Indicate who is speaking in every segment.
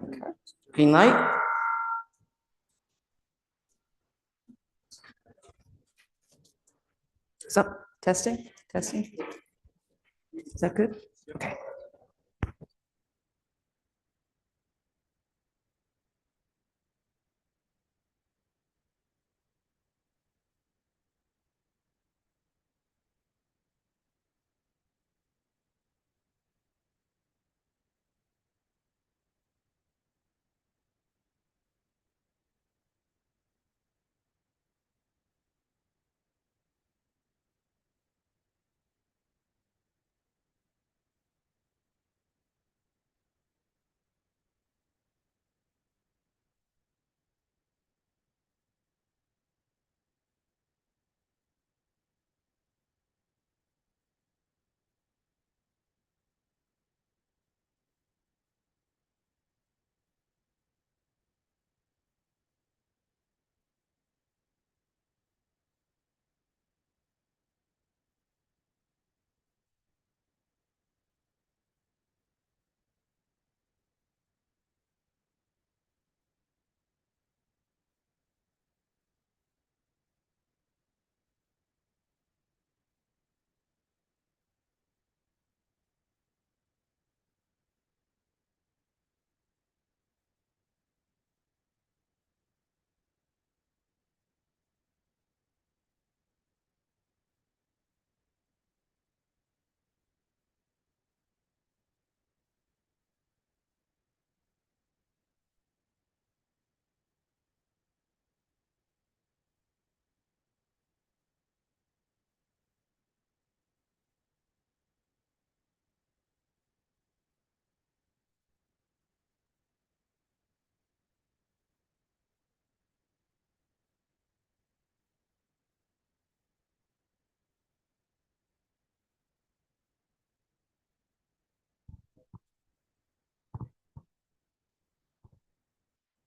Speaker 1: Okay. Green light. So, testing, testing. Is that good? Okay.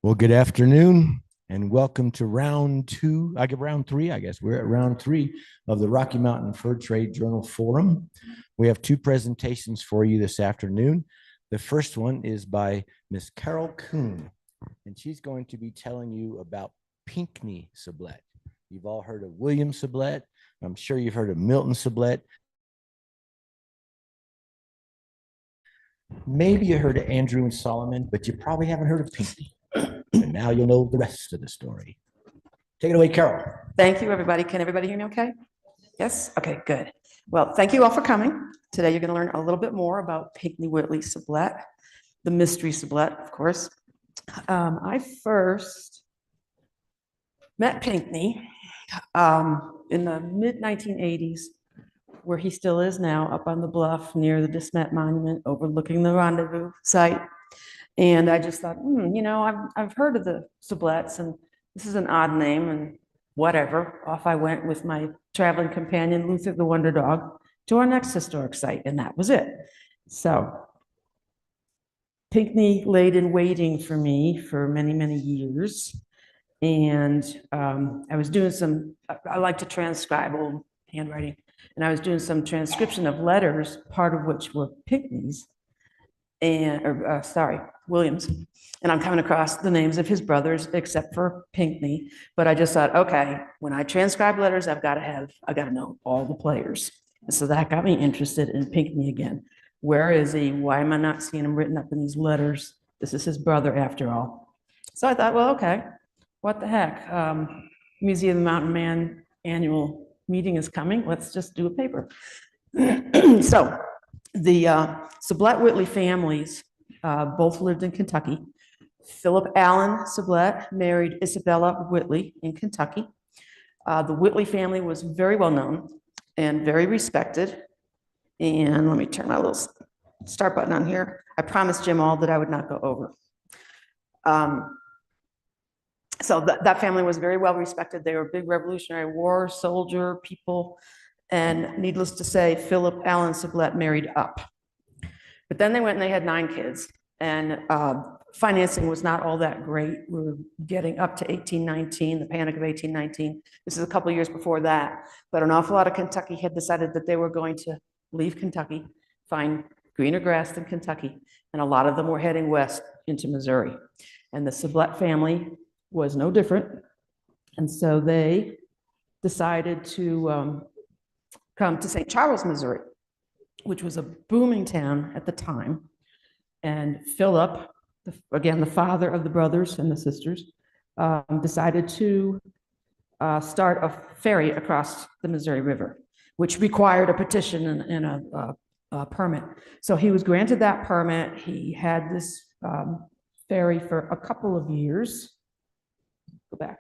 Speaker 2: Well, good afternoon and welcome to round three, I guess. We're at round three of the Rocky Mountain Fur Trade Journal Forum. We have two presentations for you this afternoon. The first one is by Miss Carol Kuhn, and she's going to be telling you about Pinckney Sublette. You've all heard of William Sublette. I'm sure you've heard of Milton Sublette. Maybe you heard of Andrew and Solomon, but you probably haven't heard of Pinckney. And now you'll know the rest of the story. Take it away, Carol.
Speaker 1: Thank you, everybody. Can everybody hear me okay? Yes? Okay, good. Well, thank you all for coming. Today, you're going to learn a little bit more about Pinckney Whitley Sublette, the mystery Sublette, of course. I first met Pinckney in the mid-1980s, where he still is now, up on the bluff near the Dismet Monument, overlooking the Rendezvous site. And I just thought, you know, I've heard of the Sublettes, and this is an odd name, and whatever. Off I went with my traveling companion, Luther the Wonder Dog, to our next historic site, and that was it. So Pinckney laid in waiting for me for many, many years. And I was doing I like to transcribe old handwriting, and I was doing some transcription of letters, part of which were Pinckney's, Williams. And I'm coming across the names of his brothers, except for Pinckney. But I just thought, okay, when I transcribe letters, I got to know all the players. And so that got me interested in Pinckney again. Where is he? Why am I not seeing him written up in these letters? This is his brother after all. So I thought, well, okay, what the heck? Museum of the Mountain Man annual meeting is coming. Let's just do a paper. So the Sublette Whitley families both lived in Kentucky. Philip Allen Sublette married Isabella Whitley in Kentucky. The Whitley family was very well known and very respected. And let me turn my little start button on here. I promised Jim Auld that I would not go over. So that family was very well respected. They were big Revolutionary War soldier people. And needless to say, Philip Allen Sublette married up. But then they went and they had 9 kids. And financing was not all that great. We were getting up to 1819, the Panic of 1819. This is a couple of years before that. But an awful lot of Kentucky had decided that they were going to leave Kentucky, find greener grass than Kentucky. And a lot of them were heading west into Missouri. And the Sublette family was no different. And so they decided to come to St. Charles, Missouri, which was a booming town at the time. And Philip, again, the father of the brothers and the sisters, decided to start a ferry across the Missouri River, which required a petition and a permit. So he was granted that permit. He had this ferry for a couple of years. Go back.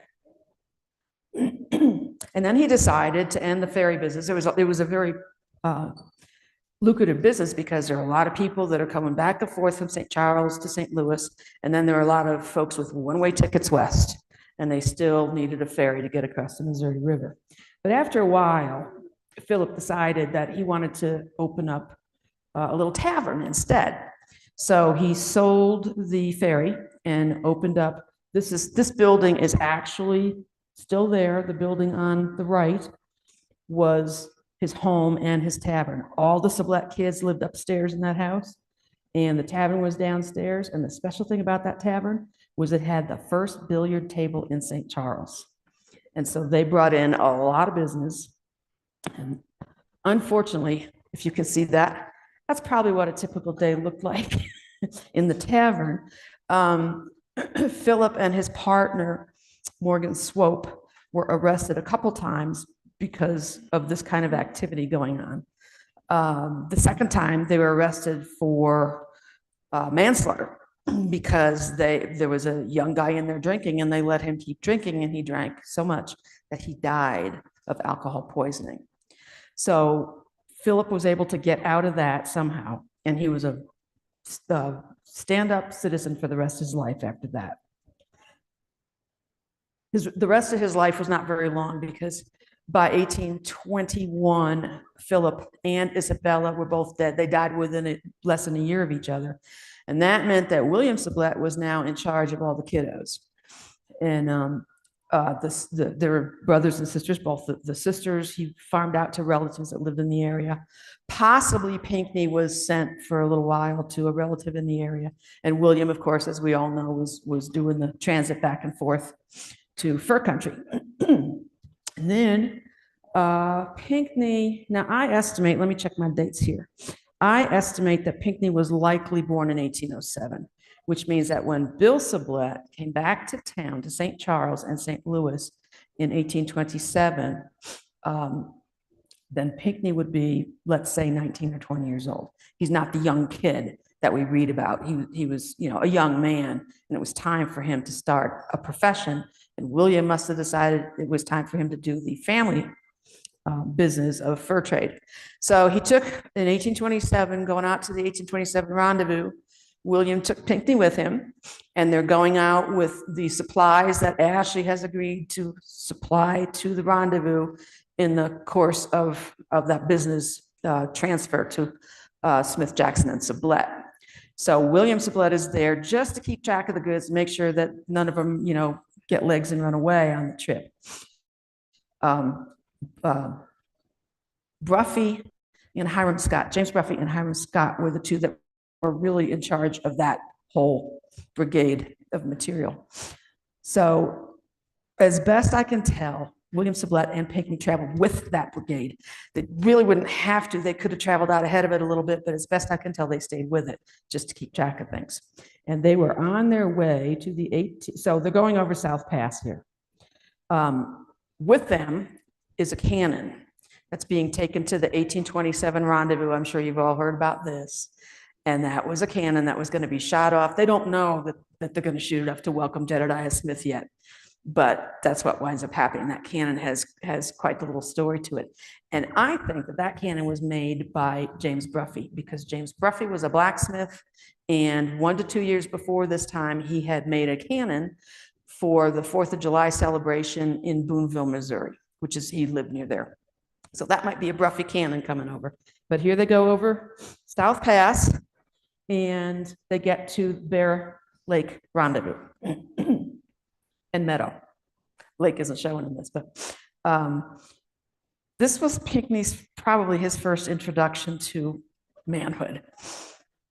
Speaker 1: And then he decided to end the ferry business. It was a very lucrative business because there are a lot of people that are coming back and forth from St. Charles to St. Louis. And then there are a lot of folks with one-way tickets west, and they still needed a ferry to get across the Missouri River. But after a while, Philip decided that he wanted to open up a little tavern instead. So he sold the ferry and opened up, this building is actually still there. The building on the right was his home and his tavern. All the Sublette kids lived upstairs in that house, and the tavern was downstairs. And the special thing about that tavern was it had the first billiard table in St. Charles. And so they brought in a lot of business. And unfortunately, if you can see that, that's probably what a typical day looked like in the tavern. Philip and his partner, Morgan Swope, were arrested a couple times because of this kind of activity going on. The second time they were arrested for manslaughter because there was a young guy in there drinking, and they let him keep drinking, and he drank so much that he died of alcohol poisoning. So Philip was able to get out of that somehow, and he was a stand-up citizen for the rest of his life after that. The rest of his life was not very long, because by 1821, Philip and Isabella were both dead. They died within less than a year of each other. And that meant that William Sublette was now in charge of all the kiddos. And there were brothers and sisters, both the sisters he farmed out to relatives that lived in the area. Possibly Pinckney was sent for a little while to a relative in the area. And William, of course, as we all know, was doing the transit back and forth to fur country. And then Pinckney, now I estimate, let me check my dates here. I estimate that Pinckney was likely born in 1807, which means that when Bill Sublette came back to town, to St. Charles and St. Louis in 1827, then Pinckney would be, let's say, 19 or 20 years old. He's not the young kid that we read about. He was, a young man, and it was time for him to start a profession. And William must have decided it was time for him to do the family business of fur trade. So he took, in 1827, going out to the 1827 rendezvous, William took Pinckney with him, and they're going out with the supplies that Ashley has agreed to supply to the rendezvous in the course of that business transfer to Smith, Jackson, and Sublette. So William Sublette is there just to keep track of the goods, make sure that none of them, get legs and run away on the trip. Bruffy and Hiram Scott, James Bruffy and Hiram Scott were the two that were really in charge of that whole brigade of material. So as best I can tell, William Sublette and Pinckney traveled with that brigade. They really wouldn't have to. They could have traveled out ahead of it a little bit, but as best I can tell, they stayed with it just to keep track of things. And they were on their way to the 18th. So they're going over South Pass here. With them is a cannon that's being taken to the 1827 rendezvous. I'm sure you've all heard about this. And that was a cannon that was going to be shot off. They don't know that they're going to shoot it up to welcome Jedediah Smith yet, but that's what winds up happening. That cannon has quite the little story to it. And I think that cannon was made by James Bruffy, because James Bruffy was a blacksmith, and 1 to 2 years before this time, he had made a cannon for the 4th of July celebration in Boonville, Missouri, which is, he lived near there. So that might be a Bruffy cannon coming over. But here they go over South Pass, and they get to Bear Lake Rendezvous and Meadow. Lake isn't showing in this, but this was Pinckney's, probably his first introduction to manhood.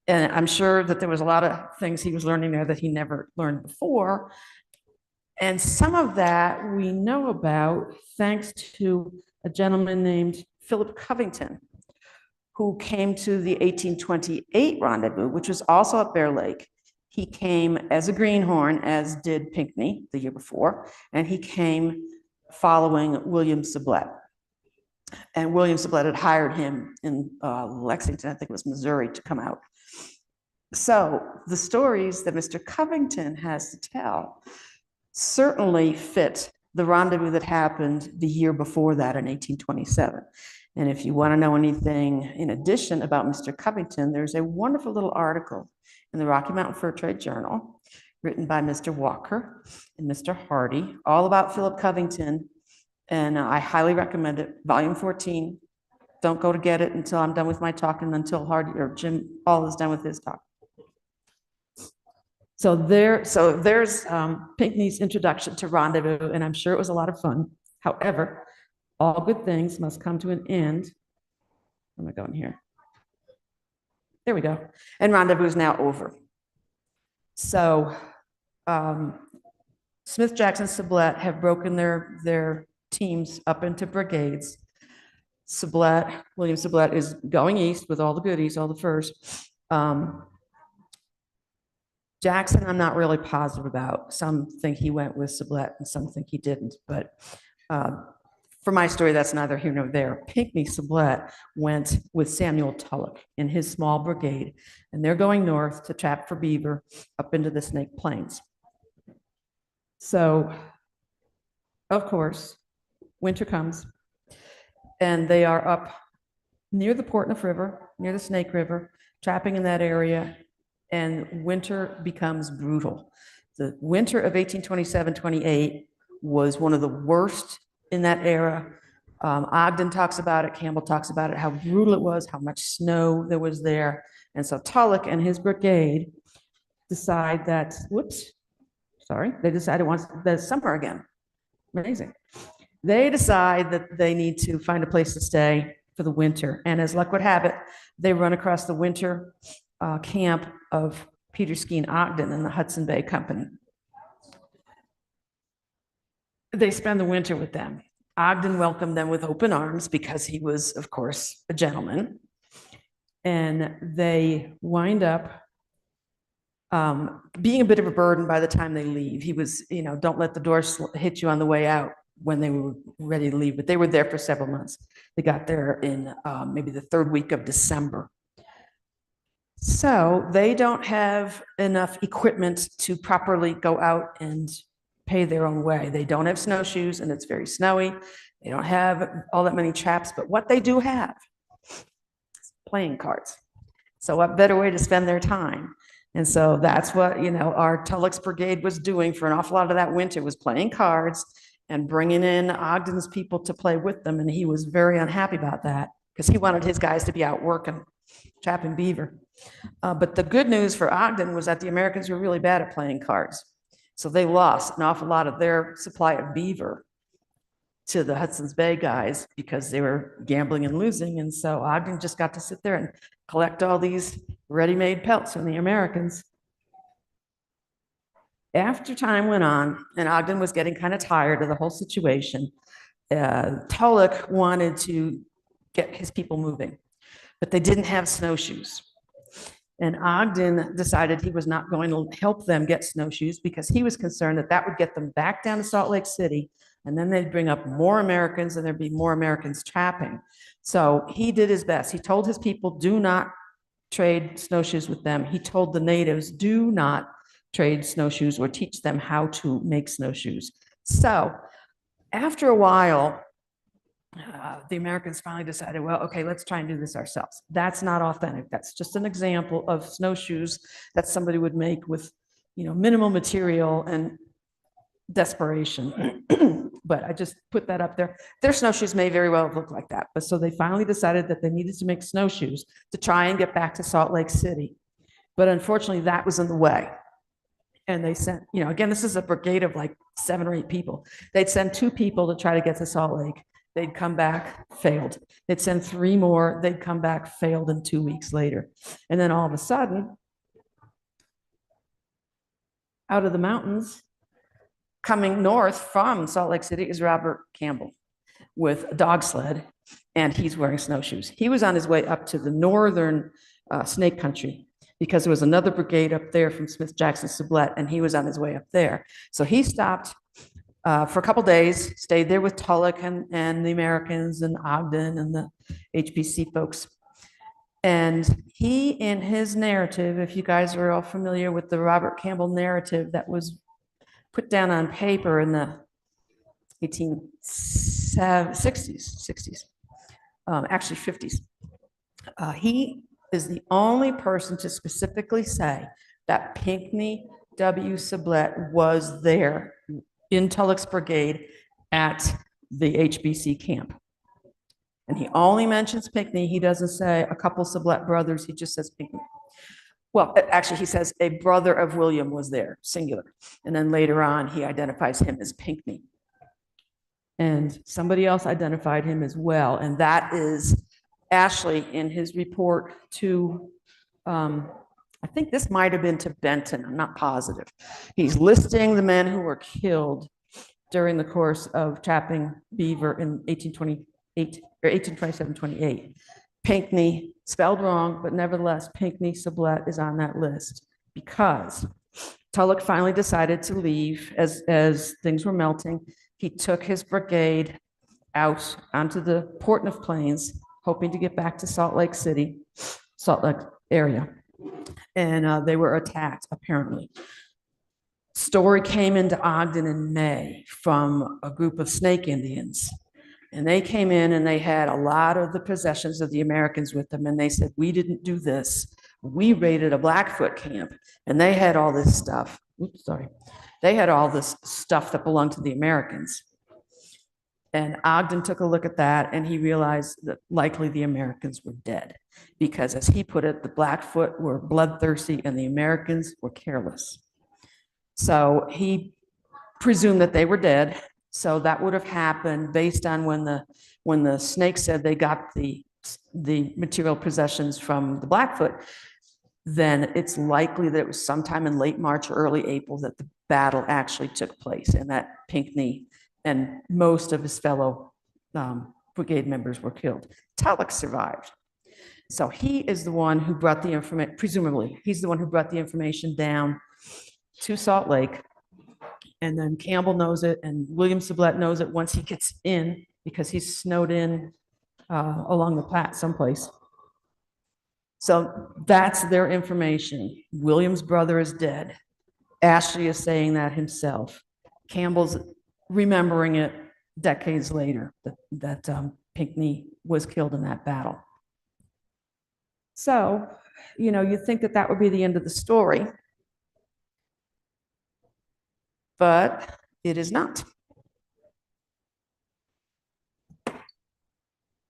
Speaker 1: And I'm sure that there was a lot of things he was learning there that he never learned before. And some of that we know about thanks to a gentleman named Philip Covington, who came to the 1828 rendezvous, which was also at Bear Lake. He came as a greenhorn, as did Pinckney the year before, and he came following William Sublette. And William Sublette had hired him in Lexington, I think it was Missouri, to come out. So the stories that Mr. Covington has to tell certainly fit the rendezvous that happened the year before that in 1827. And if you want to know anything in addition about Mr. Covington, there's a wonderful little article in the Rocky Mountain Fur Trade Journal written by Mr. Walker and Mr. Hardy, all about Philip Covington. And I highly recommend it. Volume 14. Don't go to get it until I'm done with my talk and until Hardy or Jim Paul is done with his talk. So there's Pinckney's introduction to Rendezvous, and I'm sure it was a lot of fun. However, all good things must come to an end. Where am I going here? There we go. And Rendezvous is now over. So Smith, Jackson, Sublette have broken their teams up into brigades. William Sublette is going east with all the goodies, all the furs. Jackson, I'm not really positive about. Some think he went with Sublette and some think he didn't. But for my story, that's neither here nor there. Pinckney Sublette went with Samuel Tulloch in his small brigade, and they're going north to trap for beaver up into the Snake Plains. So, of course, winter comes, and they are up near the Portneuf River, near the Snake River, trapping in that area. And winter becomes brutal. The winter of 1827-28 was one of the worst in that era. Ogden talks about it, Campbell talks about it, how brutal it was, how much snow there was there. And so Tulloch and his brigade decide that, they decided once the summer again. Amazing. They decide that they need to find a place to stay for the winter. And as luck would have it, they run across the winter camp of Peter Skeen Ogden and the Hudson Bay Company. They spend the winter with them. Ogden welcomed them with open arms because he was, of course, a gentleman. And they wind up being a bit of a burden by the time they leave. He was, don't let the door hit you on the way out when they were ready to leave. But they were there for several months. They got there in maybe the third week of December. So they don't have enough equipment to properly go out and pay their own way. They don't have snowshoes, and it's very snowy. They don't have all that many traps, but what they do have is playing cards. So what better way to spend their time? And so that's what, our Tulloch's brigade was doing for an awful lot of that winter, was playing cards and bringing in Ogden's people to play with them. And he was very unhappy about that because he wanted his guys to be out working, trapping beaver. But the good news for Ogden was that the Americans were really bad at playing cards. So they lost an awful lot of their supply of beaver to the Hudson's Bay guys because they were gambling and losing. And so Ogden just got to sit there and collect all these ready-made pelts from the Americans. After time went on and Ogden was getting kind of tired of the whole situation, Tulloch wanted to get his people moving, but they didn't have snowshoes. And Ogden decided he was not going to help them get snowshoes because he was concerned that that would get them back down to Salt Lake City, and then they'd bring up more Americans and there'd be more Americans trapping. So he did his best. He told his people, do not trade snowshoes with them. He told the natives, do not trade snowshoes or teach them how to make snowshoes. So after a while, the Americans finally decided, well, okay, let's try and do this ourselves. That's not authentic. That's just an example of snowshoes that somebody would make with, minimal material and desperation. But I just put that up there. Their snowshoes may very well look like that. But so they finally decided that they needed to make snowshoes to try and get back to Salt Lake City. But unfortunately, that was in the way. And they sent, again, this is a brigade of like 7 or 8 people. They'd send 2 people to try to get to Salt Lake. they'd come back, failed. They'd send 3 more, they'd come back, failed, and 2 weeks later. And then all of a sudden, out of the mountains, coming north from Salt Lake City is Robert Campbell with a dog sled, and he's wearing snowshoes. He was on his way up to the northern snake country because there was another brigade up there from Smith-Jackson Sublette, and he was on his way up there. So he stopped for a couple days, stayed there with Tulloch and the Americans and Ogden and the HBC folks. And he, in his narrative, if you guys are all familiar with the Robert Campbell narrative that was put down on paper in the 1860s, actually 50s, he is the only person to specifically say that Pinckney W. Sublette was there in Tulloch's brigade at the HBC camp. And he only mentions Pinckney. He doesn't say a couple Sublette brothers. He just says Pinckney. Well, actually, he says a brother of William was there, singular. And then later on, he identifies him as Pinckney. And somebody else identified him as well. And that is Ashley in his report to, I think this might have been to Benton. I'm not positive. He's listing the men who were killed during the course of trapping beaver in 1828 or 1827-28. Pinckney, spelled wrong, but nevertheless, Pinckney Sublette is on that list because Tulloch finally decided to leave as things were melting. He took his brigade out onto the Portneuf Plains, hoping to get back to Salt Lake City, Salt Lake area. And they were attacked, apparently. Story came into Ogden in May from a group of Snake Indians. And they came in and they had a lot of the possessions of the Americans with them. And they said, we didn't do this. We raided a Blackfoot camp and they had all this stuff. Oops, sorry. They had all this stuff that belonged to the Americans. And Ogden took a look at that and he realized that likely the Americans were dead because, as he put it, the Blackfoot were bloodthirsty and the Americans were careless. So he presumed that they were dead. So that would have happened based on when the Snakes said they got the material possessions from the Blackfoot. Then it's likely that it was sometime in late March or early April that the battle actually took place, and that Pinckney and most of his fellow brigade members were killed. Tulloch survived. So he is the one who brought the information, presumably, he's the one who brought the information down to Salt Lake. And then Campbell knows it, and William Sublette knows it once he gets in, because he's snowed in along the Platte someplace. So that's their information. William's brother is dead. Ashley is saying that himself. Campbell's remembering it decades later, that Pinckney was killed in that battle. So, you know, you'd think that that would be the end of the story. But it is not.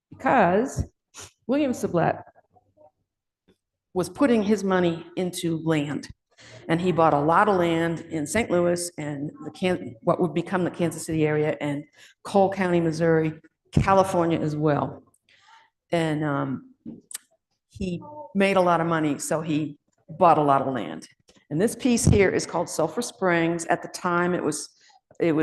Speaker 1: Because William Sublette was putting his money into land. And he bought a lot of land in St. Louis and what would become the Kansas City area and Cole County, Missouri, California as well. And he made a lot of money, so he bought a lot of land. And this piece here is called Sulphur Springs. At the time, it was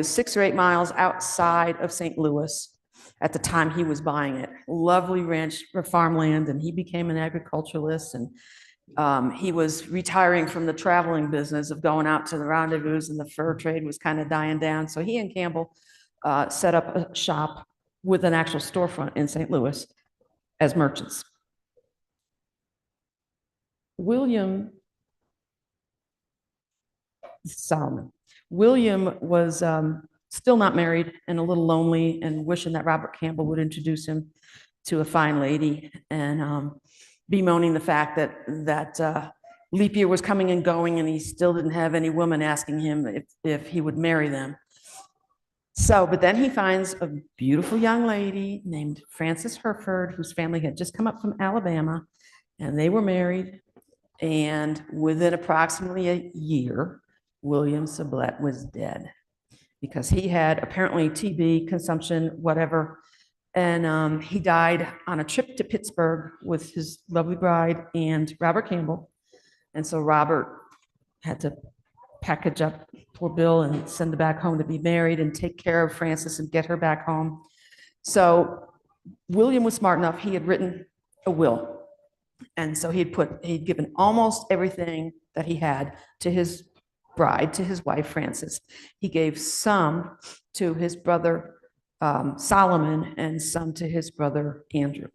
Speaker 1: 6 or 8 miles outside of St. Louis at the time he was buying it. Lovely ranch or farmland, and he became an agriculturalist. And he was retiring from the traveling business of going out to the rendezvous, and the fur trade was kind of dying down. So he and Campbell set up a shop with an actual storefront in St. Louis as merchants. William Solomon. William was still not married and a little lonely and wishing that Robert Campbell would introduce him to a fine lady, and bemoaning the fact that leap year was coming and going and he still didn't have any woman asking him if he would marry them. So, but then he finds a beautiful young lady named Frances Hereford, whose family had just come up from Alabama, and they were married. And within approximately a year, William Sublette was dead because he had apparently TB, consumption, whatever, And he died on a trip to Pittsburgh with his lovely bride and Robert Campbell. And so Robert had to package up poor Bill and send her back home to be married and take care of Frances and get her back home. So William was smart enough, he had written a will. And so he'd given almost everything that he had to his bride, to his wife, Frances. He gave some to his brother, Solomon, and some to his brother, Andrew.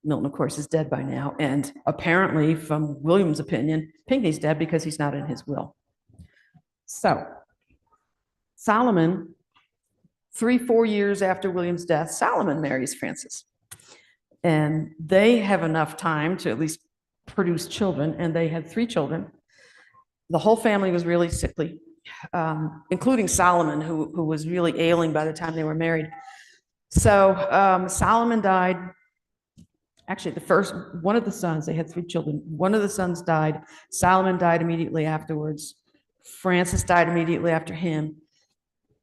Speaker 1: Milton, of course, is dead by now. And apparently, from William's opinion, Pinckney's dead because he's not in his will. So Solomon, 3-4 years after William's death, Solomon marries Frances. And they have enough time to at least produce children, and they had 3 children. The whole family was really sickly, including Solomon, who was really ailing by the time they were married. So Solomon died. Actually, one of the sons, they had 3 children. One of the sons died. Solomon died immediately afterwards. Frances died immediately after him.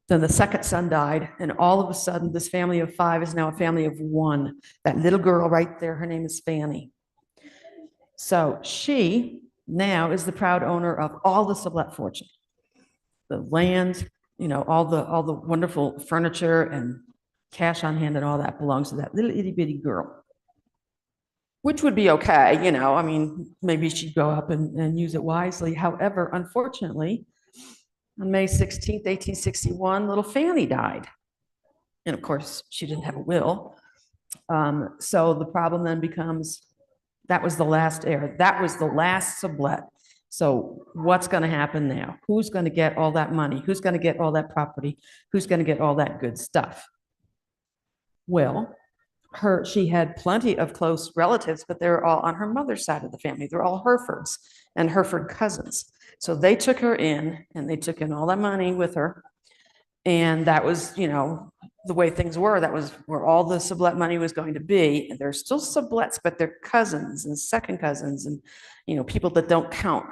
Speaker 1: Then the second son died, and all of a sudden, this family of 5 is now a family of 1. That little girl right there, her name is Fanny. So she now is the proud owner of all the Sublette fortune, the land, all the wonderful furniture and cash on hand and all that belongs to that little itty bitty girl, which would be okay, I mean, maybe she'd go up and use it wisely. However, unfortunately, on May 16th, 1861, little Fanny died. And of course, she didn't have a will. So the problem then becomes, that was the last heir. That was the last Sublette. So what's going to happen now? Who's going to get all that money? Who's going to get all that property? Who's going to get all that good stuff? Well, she had plenty of close relatives, but they're all on her mother's side of the family. They're all Herefords and Hereford cousins. So they took her in, and they took in all that money with her. And that was, the way things were. That was where all the Sublette money was going to be. And they're still Sublettes, but they're cousins and second cousins and, people that don't count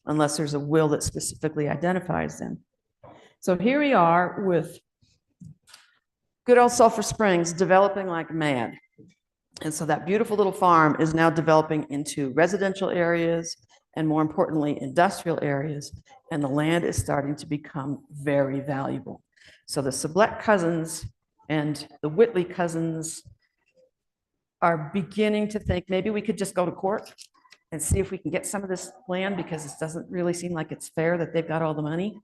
Speaker 1: unless there's a will that specifically identifies them. So here we are with good old Sulphur Springs developing like mad. And so that beautiful little farm is now developing into residential areas and, more importantly, industrial areas. And the land is starting to become very valuable. So the Sublette cousins and the Whitley cousins are beginning to think maybe we could just go to court and see if we can get some of this land, because it doesn't really seem like it's fair that they've got all the money.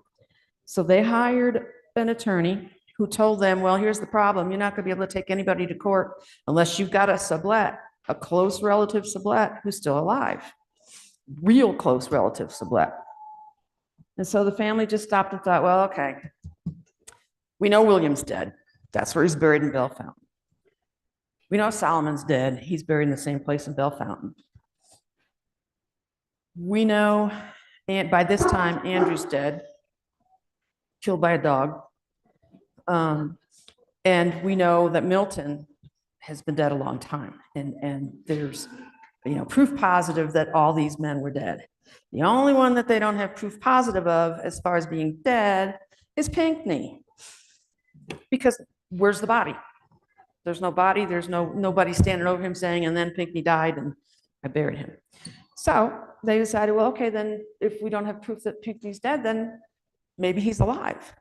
Speaker 1: So they hired an attorney who told them, well, here's the problem. You're not going to be able to take anybody to court unless you've got a Sublette, a close relative Sublette who's still alive, real close relative Sublette. And so the family just stopped and thought, well, okay, we know William's dead. That's where he's buried in Bell Fountain. We know Solomon's dead. He's buried in the same place in Bell Fountain. We know, and by this time, Andrew's dead, killed by a dog. And we know that Milton has been dead a long time. And there's, proof positive that all these men were dead. The only one that they don't have proof positive of as far as being dead is Pinckney. Because where's the body? There's no body. There's nobody standing over him saying, and then Pinckney died and I buried him. So they decided, well, okay, then if we don't have proof that Pinckney's dead, then maybe he's alive.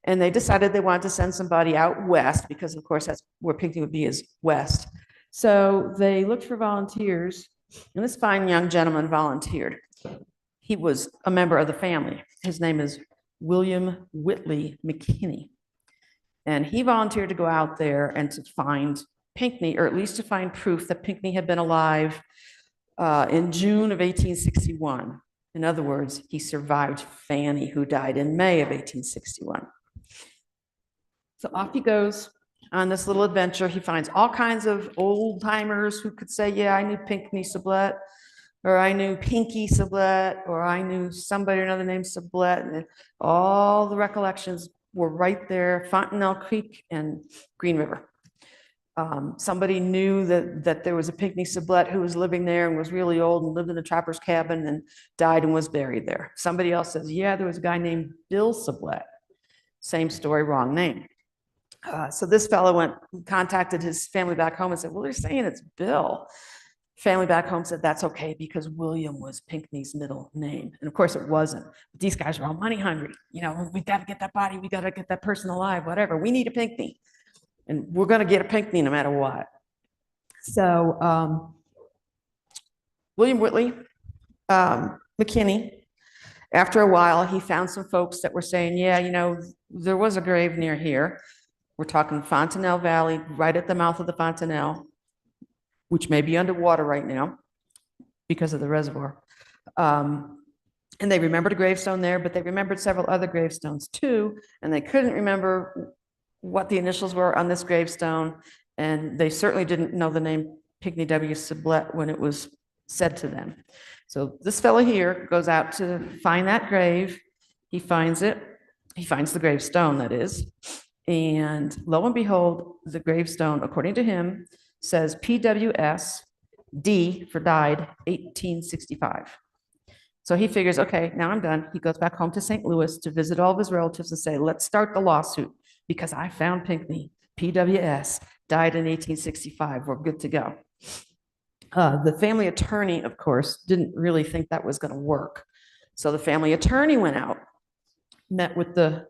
Speaker 1: And they decided they wanted to send somebody out west, because of course that's where Pinckney would be, is west. So they looked for volunteers, and this fine young gentleman volunteered. He was a member of the family. His name is William Whitley McKinney. And he volunteered to go out there and to find Pinckney, or at least to find proof that Pinckney had been alive in June of 1861. In other words, he survived Fanny, who died in May of 1861. So off he goes on this little adventure. He finds all kinds of old timers who could say, yeah, I knew Pinckney Sublette, or I knew Pinky Sublette, or I knew somebody or another named Sublette. And all the recollections were right there, Fontenelle Creek and Green River. Somebody knew that there was a Pinckney Sublette who was living there and was really old and lived in a trapper's cabin and died and was buried there. Somebody else says, yeah, there was a guy named Bill Sublette. Same story, wrong name. So this fellow contacted his family back home and said, well, they're saying it's Bill. Family back home said that's okay because William was Pinckney's middle name. And of course it wasn't. But these guys were all money hungry. You know, we got to get that body. We got to get that person alive, whatever. We need a Pinckney. And we're going to get a Pinckney no matter what. So William Whitley McKinney, after a while, he found some folks that were saying, yeah, you know, there was a grave near here. We're talking Fontanelle Valley, right at the mouth of the Fontanelle, which may be underwater right now because of the reservoir. And they remembered a gravestone there, but they remembered several other gravestones too, and they couldn't remember what the initials were on this gravestone, and they certainly didn't know the name Pinckney W. Sublette when it was said to them. So this fellow here goes out to find that grave. He finds it. He finds the gravestone, that is. And lo and behold, the gravestone, according to him, says PWS D for died 1865. So he figures, okay, now I'm done. He goes back home to St. Louis to visit all of his relatives and say, let's start the lawsuit because I found Pinckney, PWS, died in 1865. We're good to go. The family attorney, of course, didn't really think that was going to work. So the family attorney went out, met with the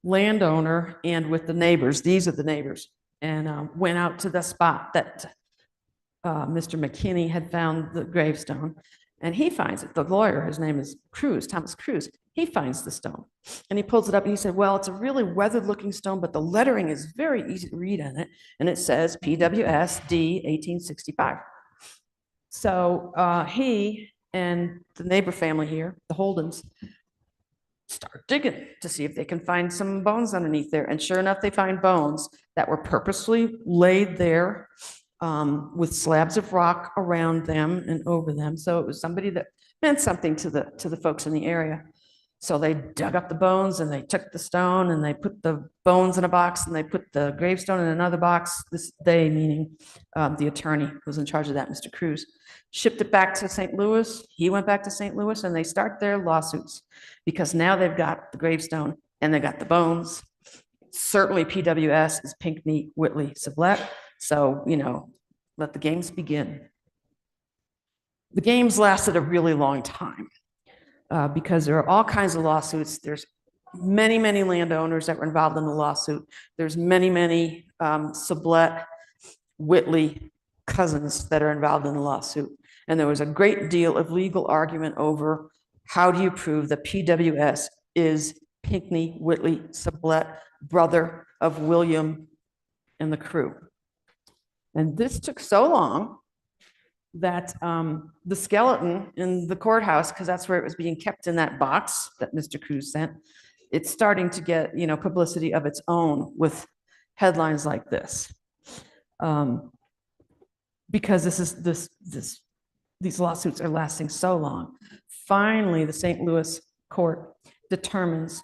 Speaker 1: landowner and with the neighbors. These are the neighbors, and went out to the spot that Mr. McKinney had found the gravestone, and he finds it. The lawyer, his name is Cruz, Thomas Cruz. He finds the stone, and he pulls it up, and he said, well, it's a really weathered-looking stone, but the lettering is very easy to read on it, and it says PWS D 1865. So he and the neighbor family here, the Holdens, start digging to see if they can find some bones underneath there. And sure enough, they find bones that were purposely laid there with slabs of rock around them and over them. So it was somebody that meant something to the folks in the area. So they dug up the bones and they took the stone and they put the bones in a box and they put the gravestone in another box. This they, meaning the attorney who was in charge of that, Mr. Cruz, shipped it back to St. Louis. He went back to St. Louis and they start their lawsuits because now they've got the gravestone and they got the bones. Certainly PWS is Pinckney Whitley Sublette. So, you know, let the games begin. The games lasted a really long time. Because there are all kinds of lawsuits. There's many, many landowners that were involved in the lawsuit. There's many, many Sublette, Whitley cousins that are involved in the lawsuit. And there was a great deal of legal argument over how do you prove that PWS is Pinckney Whitley Sublette, brother of William and the crew. And this took so long that the skeleton in the courthouse, because that's where it was being kept in that box that Mr. Cruz sent, it's starting to get, you know, publicity of its own with headlines like this. Because these lawsuits are lasting so long. Finally, the St. Louis court determines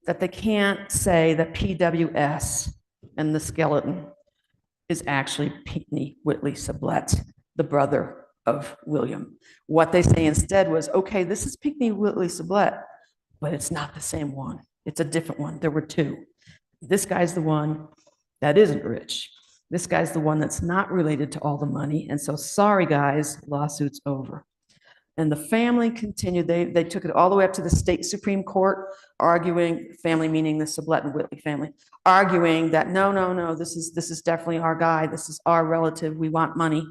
Speaker 1: that they can't say that PWS and the skeleton is actually Pinckney Whitley Sublette, the brother of William. What they say instead was, okay, this is Pinckney Whitley Sublette, but it's not the same one. It's a different one. There were two. This guy's the one that isn't rich. This guy's the one that's not related to all the money. And so, sorry guys, lawsuit's over. And the family continued. They took it all the way up to the state Supreme Court, arguing, family meaning the Sublette and Whitley family, arguing that no, this is definitely our guy. This is our relative. We want money.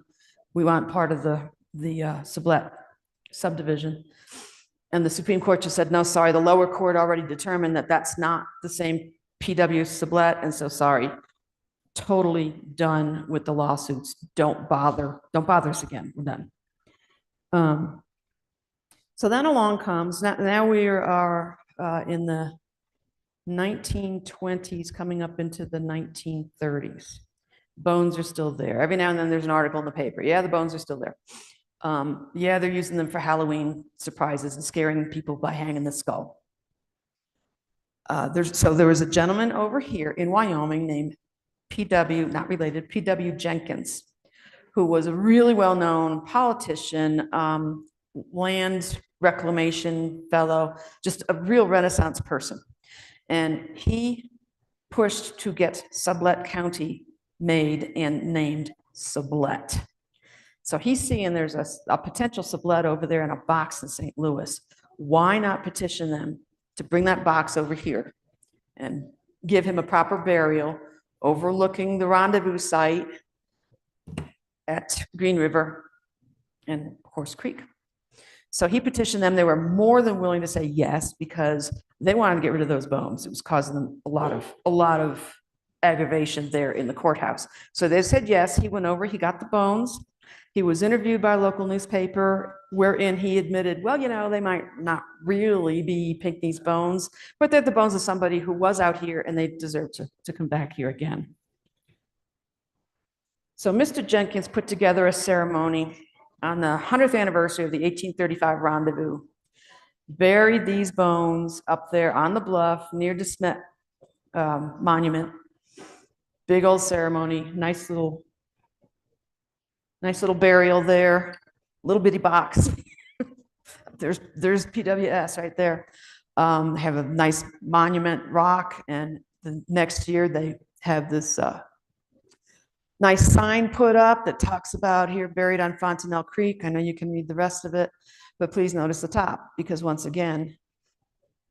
Speaker 1: We want part of the Sublette subdivision. And the Supreme Court just said, no, sorry, the lower court already determined that that's not the same PW Sublette, and so sorry, totally done with the lawsuits. Don't bother us again, we're done. So then along comes, now we are in the 1920s, coming up into the 1930s. Bones are still there. Every now and then there's an article in the paper. Yeah, the bones are still there. Yeah, they're using them for Halloween surprises and scaring people by hanging the skull. So there was a gentleman over here in Wyoming named PW, not related, PW Jenkins, who was a really well-known politician, land reclamation fellow, just a real Renaissance person. And he pushed to get Sublette County made and named Sublette. So he's seeing there's a potential Sublette over there in a box in St. Louis. Why not petition them to bring that box over here and give him a proper burial overlooking the rendezvous site at Green River and Horse Creek? So he petitioned them. They were more than willing to say yes because they wanted to get rid of those bones. It was causing them a lot of aggravation there in the courthouse. So they said yes. He went over, he got the bones. He was interviewed by a local newspaper wherein he admitted, well, you know, they might not really be Pinckney's bones, but they're the bones of somebody who was out here and they deserve to come back here again. So Mr. Jenkins put together a ceremony on the 100th anniversary of the 1835 rendezvous, buried these bones up there on the bluff near DeSmet monument. Big old ceremony, nice little burial there, little bitty box. there's PWS right there. Have a nice monument rock, and the next year they have this nice sign put up that talks about here buried on Fontanelle Creek. I know you can read the rest of it, but please notice the top, because once again,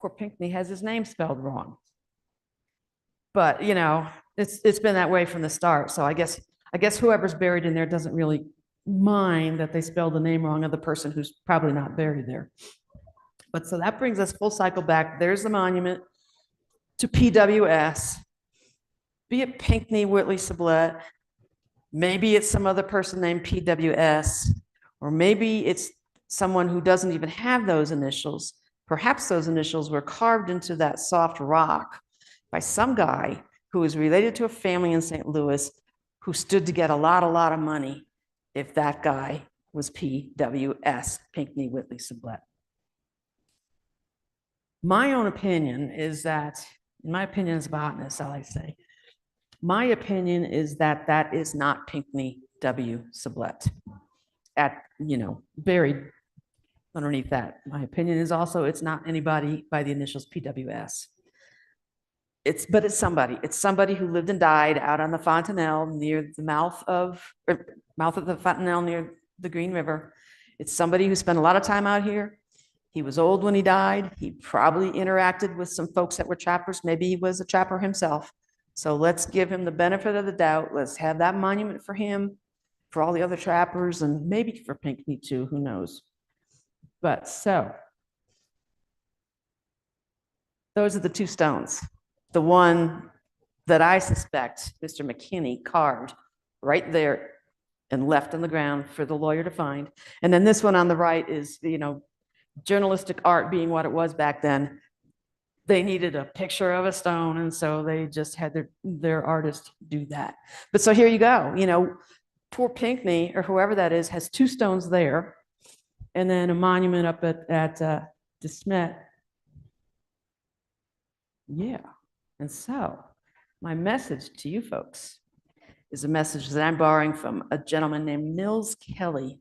Speaker 1: poor Pinckney has his name spelled wrong. But you know, it's been that way from the start. So I guess whoever's buried in there doesn't really mind that they spelled the name wrong of the person who's probably not buried there. But so that brings us full cycle back. There's the monument to PWS, be it Pinckney Whitley Sublette, maybe it's some other person named PWS, or maybe it's someone who doesn't even have those initials. Perhaps those initials were carved into that soft rock by some guy who is related to a family in St. Louis who stood to get a lot of money if that guy was PWS, Pinckney Whitley Sublette. My own opinion is that, in my opinion as a botanist, I like to say, my opinion is that that is not Pinckney W. Sublette buried underneath that. My opinion is also it's not anybody by the initials PWS. But it's somebody who lived and died out on the Fontanelle near the mouth of the Fontanelle near the Green River. It's somebody who spent a lot of time out here. He was old when he died. He probably interacted with some folks that were trappers. Maybe he was a trapper himself. So let's give him the benefit of the doubt. Let's have that monument for him, for all the other trappers, and maybe for Pinckney too, who knows. But so, those are the two stones. The one that I suspect Mr. McKinney carved right there and left on the ground for the lawyer to find. And then this one on the right is, journalistic art being what it was back then. They needed a picture of a stone, and so they just had their artist do that. But so here you go. Poor Pinckney, or whoever that is, has two stones there, and then a monument up at DeSmet. Yeah. And so my message to you folks is a message that I'm borrowing from a gentleman named Nils Kelly,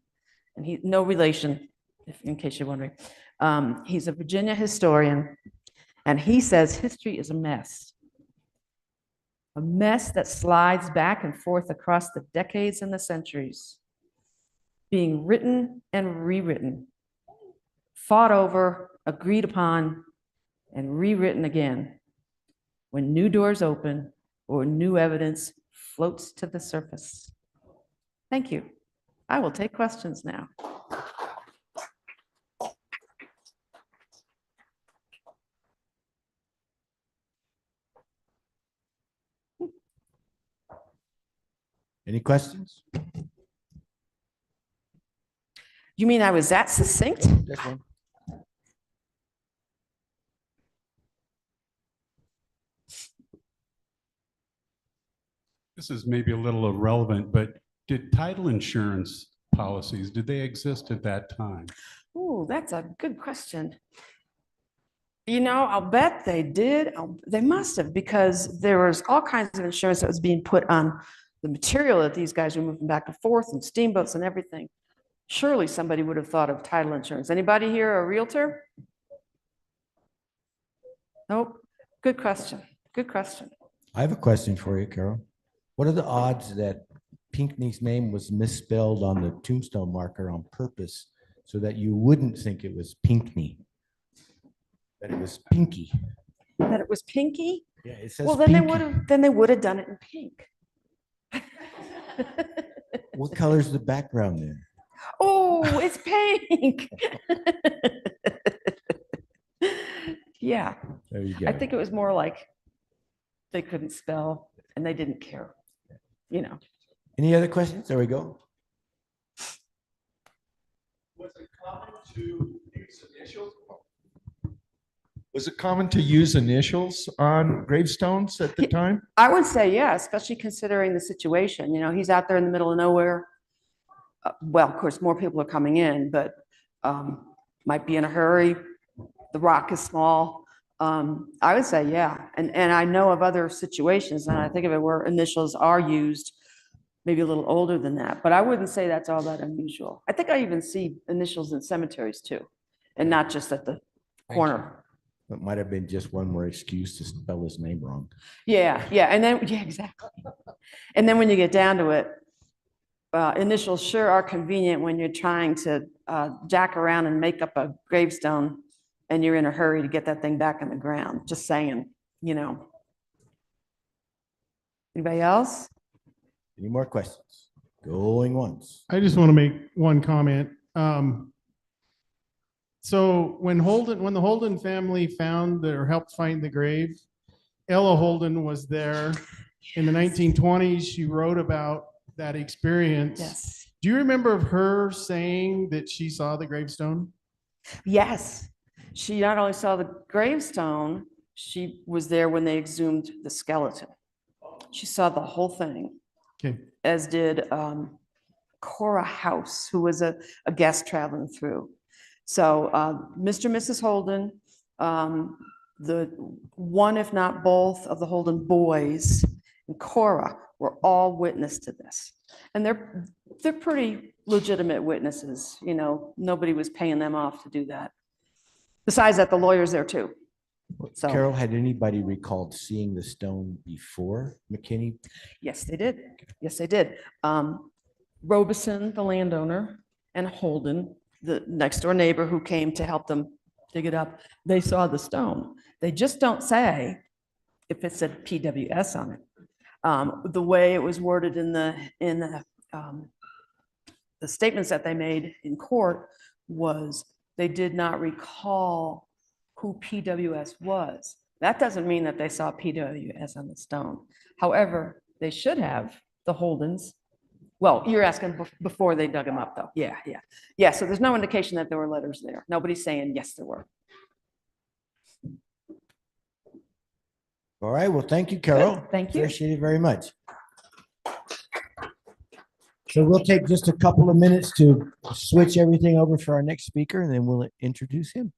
Speaker 1: and he's no relation, in case you're wondering. He's a Virginia historian, and he says history is a mess that slides back and forth across the decades and the centuries, being written and rewritten, fought over, agreed upon, and rewritten again when new doors open or new evidence floats to the surface. Thank you. I will take questions now.
Speaker 2: Any questions?
Speaker 1: You mean I was that succinct?
Speaker 2: This one.
Speaker 3: This is maybe a little irrelevant, but did title insurance policies, did they exist at that time?
Speaker 1: Oh, that's a good question. I'll bet they did. They must have, because there was all kinds of insurance that was being put on the material that these guys were moving back and forth, and steamboats and everything. Surely somebody would have thought of title insurance. Anybody here a realtor? Nope. Good question. Good question.
Speaker 2: I have a question for you, Carol. What are the odds that Pinckney's name was misspelled on the tombstone marker on purpose so that you wouldn't think it was Pinckney, that it was Pinky?
Speaker 1: That it was pinky?
Speaker 2: Yeah, it says
Speaker 1: Well, then
Speaker 2: Pinky.
Speaker 1: they would have done it in pink.
Speaker 2: What color's the background there?
Speaker 1: Oh, it's pink. Yeah,
Speaker 2: There you go.
Speaker 1: I think it was more like they couldn't spell and they didn't care, you know.
Speaker 2: Any other questions? There we go.
Speaker 4: Was it common to use initials? Was it common to use initials on gravestones at the
Speaker 1: Yeah.
Speaker 4: time?
Speaker 1: I would say, yeah, especially considering the situation. You know, he's out there in the middle of nowhere. Well, of course, more people are coming in, but might be in a hurry. The rock is small. I would say, yeah. And I know of other situations, and I think of it where initials are used, maybe a little older than that, but I wouldn't say that's all that unusual. I think I even see initials in cemeteries too, and not just at the corner.
Speaker 2: It might have been just one more excuse to spell his name wrong.
Speaker 1: Yeah, yeah, and then, yeah, exactly. And then when you get down to it, initials sure are convenient when you're trying to jack around and make up a gravestone and you're in a hurry to get that thing back in the ground. Just saying, you know. Anybody else?
Speaker 2: Any more questions? Going once.
Speaker 5: I just want to make one comment. So when the Holden family found or helped find the grave, Ella Holden was there in the 1920s. She wrote about that experience.
Speaker 1: Yes.
Speaker 5: Do you remember of her saying that she saw the gravestone?
Speaker 1: Yes. She not only saw the gravestone, she was there when they exhumed the skeleton. She saw the whole thing,
Speaker 5: Okay.
Speaker 1: as did Cora House, who was a guest traveling through. So Mr. and Mrs. Holden, the one, if not both, of the Holden boys and Cora were all witness to this. And they're pretty legitimate witnesses. You know, nobody was paying them off to do that. Besides that, the lawyer's there too. So
Speaker 2: Carol, had anybody recalled seeing the stone before McKinney?
Speaker 1: yes, they did. Yes, they did. Robeson, the landowner, and Holden, the next door neighbor who came to help them dig it up, they saw the stone. They just don't say if it said PWS on it. The way it was worded in the statements that they made in court was they did not recall who PWS was. That doesn't mean that they saw PWS on the stone. However, they should have, the Holdens. Well, you're asking before they dug them up, though. Yeah, yeah. Yeah, so there's no indication that there were letters there. Nobody's saying, yes, there were.
Speaker 2: All right, well, thank you, Carol.
Speaker 1: Good, thank you.
Speaker 2: Appreciate it very much. So we'll take just a couple of minutes to switch everything over for our next speaker, and then we'll introduce him.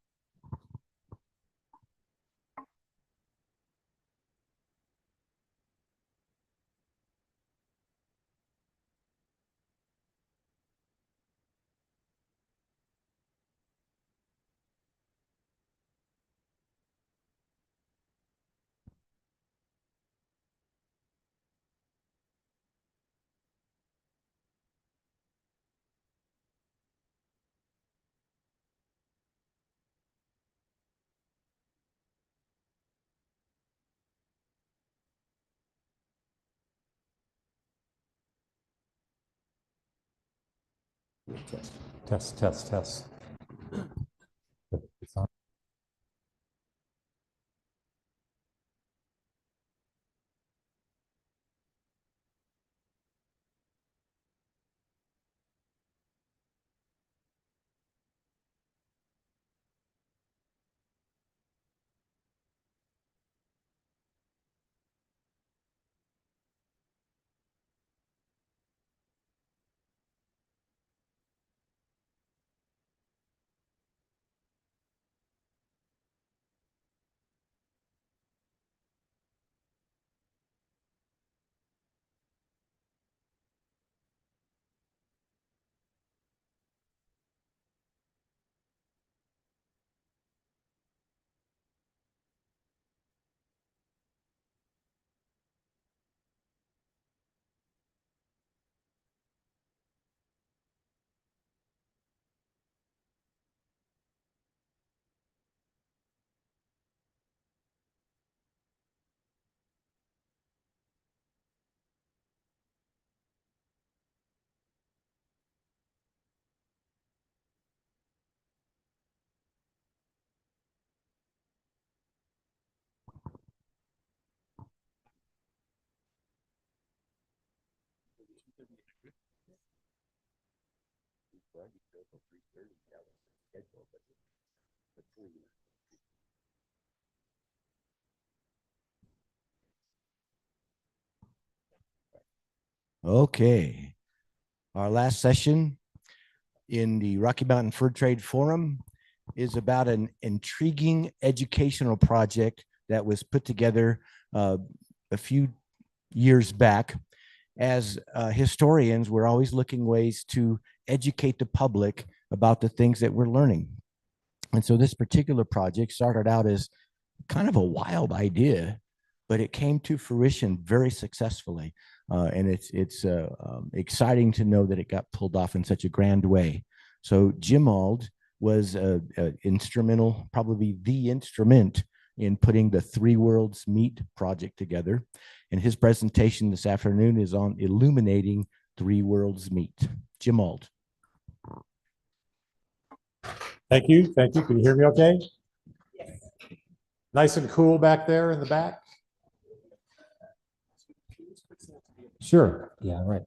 Speaker 6: Test, test, test. It's on.
Speaker 2: Okay. Our last session in the Rocky Mountain Fur Trade Forum is about an intriguing educational project that was put together a few years back. As historians, we're always looking ways to educate the public about the things that we're learning. And so this particular project started out as kind of a wild idea, but it came to fruition very successfully. And it's exciting to know that it got pulled off in such a grand way. So Jim Auld was instrumental, probably the instrument in putting the Three Worlds Meet project together. And his presentation this afternoon is on illuminating Three Worlds Meet. Jim Auld.
Speaker 6: Thank you. Thank you. Can you hear me okay? Yes. Nice and cool back there in the back? Sure. Yeah, right.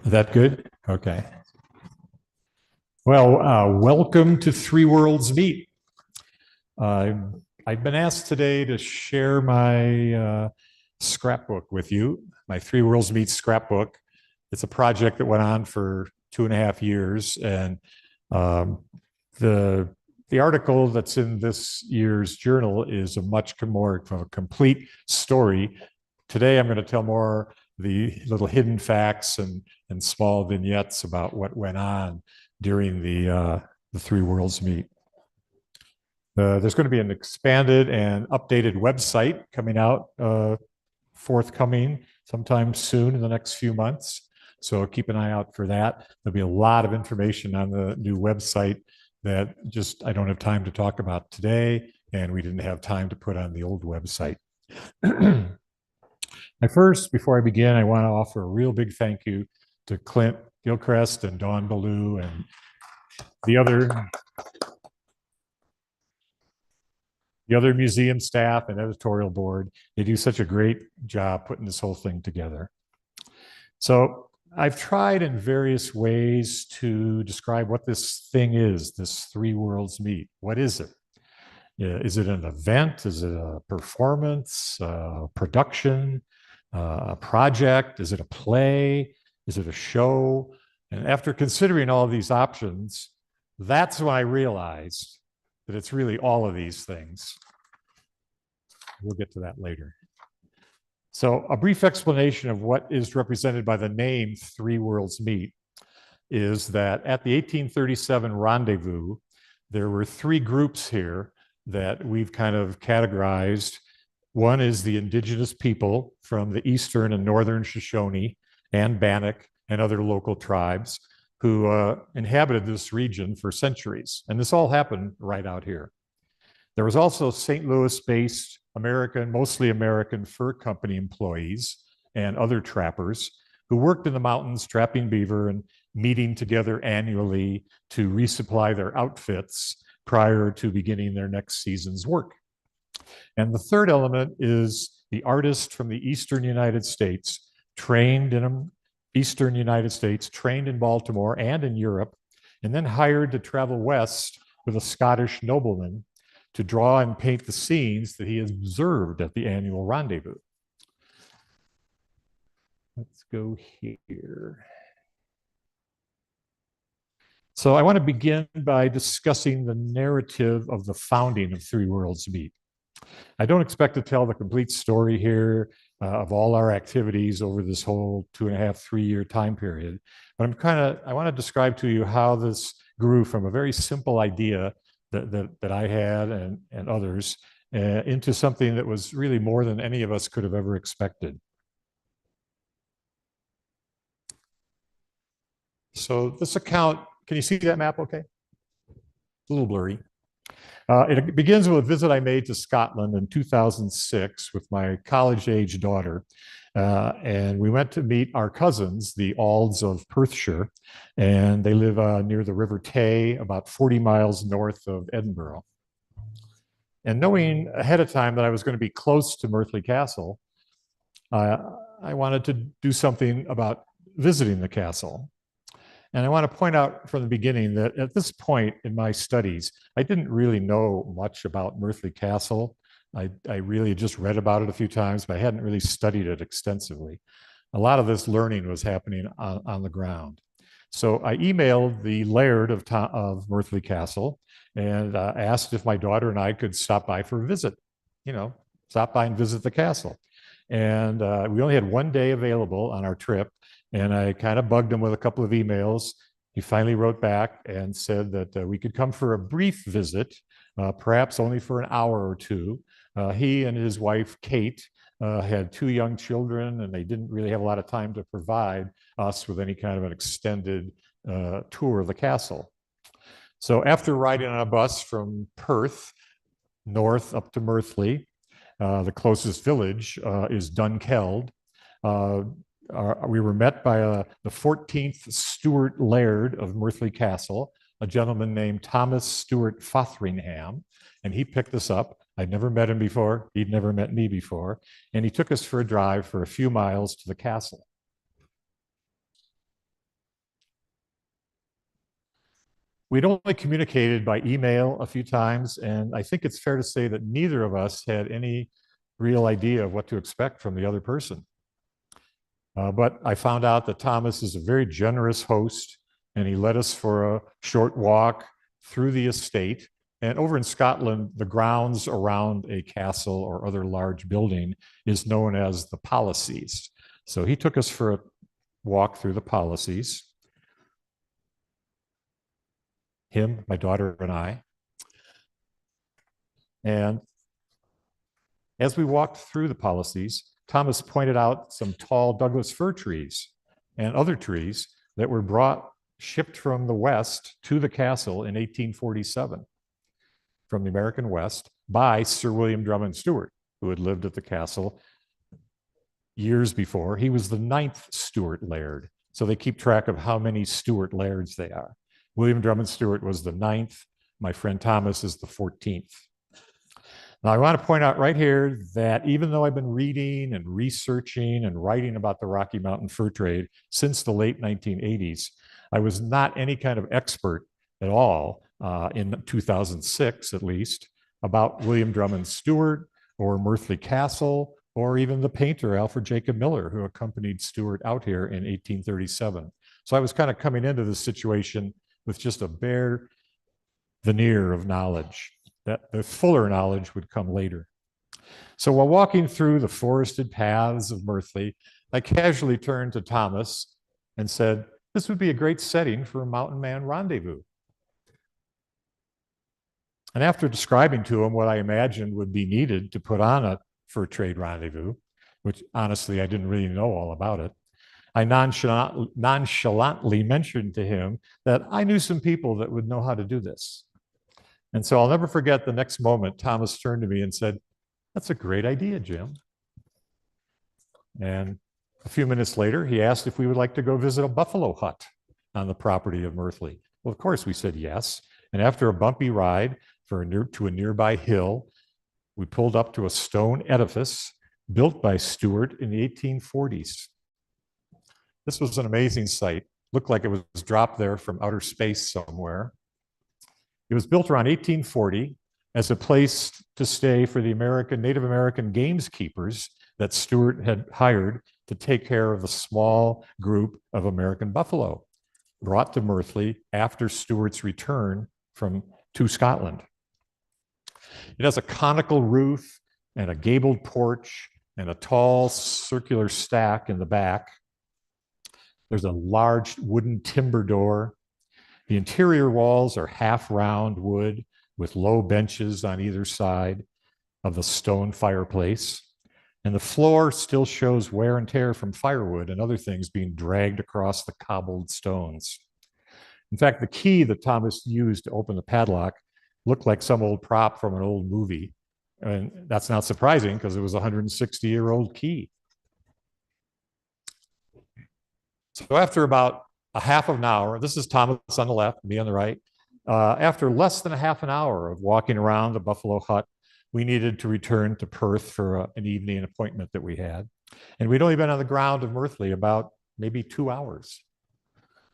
Speaker 6: Is that good? Okay. Well, welcome to Three Worlds Meet. I've been asked today to share my scrapbook with you, my Three Worlds Meet scrapbook. It's a project that went on for 2.5 years, and the article that's in this year's journal is a much more complete story. Today, I'm going to tell more the little hidden facts and small vignettes about what went on during the Three Worlds Meet. There's going to be an expanded and updated website coming out, forthcoming sometime soon in the next few months. So keep an eye out for that. There'll be a lot of information on the new website that just I don't have time to talk about today, and we didn't have time to put on the old website. Before I begin, I want to offer a real big thank you to Clint Gilchrist and Dawn Ballou and the other museum staff and editorial board. They do such a great job putting this whole thing together. So I've tried in various ways to describe what this thing is, this Three Worlds Meet. What is it? Is it an event? Is it a performance, a production, a project? Is it a play? Is it a show? And after considering all of these options, that's when I realized that it's really all of these things. We'll get to that later. So a brief explanation of what is represented by the name Three Worlds Meet is that at the 1837 Rendezvous, there were 3 groups here that we've kind of categorized. One is the indigenous people from the eastern and northern Shoshone and Bannock and other local tribes who inhabited this region for centuries. And this all happened right out here. There was also St. Louis-based mostly American fur company employees and other trappers who worked in the mountains trapping beaver and meeting together annually to resupply their outfits prior to beginning their next season's work. And the third element is the artist from the Eastern United States, trained in Baltimore and in Europe, and then hired to travel west with a Scottish nobleman to draw and paint the scenes that he observed at the annual rendezvous. Let's go here. So I want to begin by discussing the narrative of the founding of Three Worlds Meet. I don't expect to tell the complete story here of all our activities over this whole 2.5, 3-year time period, but I want to describe to you how this grew from a very simple idea that I had and others into something that was really more than any of us could have ever expected. So this account, can you see that map okay? A little blurry. It begins with a visit I made to Scotland in 2006 with my college-age daughter. And we went to meet our cousins, the Alds of Perthshire, and they live near the River Tay, about 40 miles north of Edinburgh. And knowing ahead of time that I was going to be close to Merthley Castle, I wanted to do something about visiting the castle. And I want to point out from the beginning that at this point in my studies, I didn't really know much about Merthley Castle. I really just read about it a few times, but I hadn't really studied it extensively. A lot of this learning was happening on the ground. So I emailed the laird of Merthley Castle and asked if my daughter and I could stop by for a visit, stop by and visit the castle. And we only had one day available on our trip. And I kind of bugged him with a couple of emails. He finally wrote back and said that we could come for a brief visit, perhaps only for an hour or two. He and his wife, Kate, had 2 young children, and they didn't really have a lot of time to provide us with any kind of an extended tour of the castle. So after riding on a bus from Perth north up to Merthley, the closest village is Dunkeld. We were met by the 14th Stuart Laird of Merthley Castle, a gentleman named Thomas Stuart Fotheringham, and he picked us up. I'd never met him before. He'd never met me before. And he took us for a drive for a few miles to the castle. We'd only communicated by email a few times, and I think it's fair to say that neither of us had any real idea of what to expect from the other person. But I found out that Thomas is a very generous host, and he led us for a short walk through the estate. And over in Scotland, the grounds around a castle or other large building is known as the policies. So he took us for a walk through the policies. Him, my daughter, and I. And as we walked through the policies, Thomas pointed out some tall Douglas fir trees and other trees that were shipped from the West to the castle in 1847 from the American West by Sir William Drummond Stuart, who had lived at the castle years before. He was the 9th Stuart Laird. So they keep track of how many Stuart Lairds they are. William Drummond Stuart was the 9th. My friend Thomas is the 14th. Now, I want to point out right here that even though I've been reading and researching and writing about the Rocky Mountain fur trade since the late 1980s, I was not any kind of expert at all in 2006, at least, about William Drummond Stuart or Merthley Castle or even the painter Alfred Jacob Miller, who accompanied Stuart out here in 1837. So I was kind of coming into this situation with just a bare veneer of knowledge. That the fuller knowledge would come later. So while walking through the forested paths of Merthley, I casually turned to Thomas and said, "This would be a great setting for a mountain man rendezvous." And after describing to him what I imagined would be needed to put on a fur trade rendezvous, which honestly I didn't really know all about it, I nonchalantly mentioned to him that I knew some people that would know how to do this. And so I'll never forget the next moment, Thomas turned to me and said, "That's a great idea, Jim." And a few minutes later, he asked if we would like to go visit a buffalo hut on the property of Merthley. Well, of course, we said yes. And after a bumpy ride to a nearby hill, we pulled up to a stone edifice built by Stuart in the 1840s. This was an amazing sight. Looked like it was dropped there from outer space somewhere. It was built around 1840 as a place to stay for the Native American gameskeepers that Stuart had hired to take care of the small group of American buffalo brought to Merthley after Stuart's return to Scotland. It has a conical roof and a gabled porch and a tall circular stack in the back. There's a large wooden timber door. The interior walls are half round wood with low benches on either side of the stone fireplace. And the floor still shows wear and tear from firewood and other things being dragged across the cobbled stones. In fact, the key that Thomas used to open the padlock looked like some old prop from an old movie. And that's not surprising because it was a 160-year-old key. So after about a half of an hour, this is Thomas on the left, me on the right. After less than a half an hour of walking around the Buffalo Hut, we needed to return to Perth for an evening appointment that we had. And we'd only been on the ground of Mirthley about maybe 2 hours.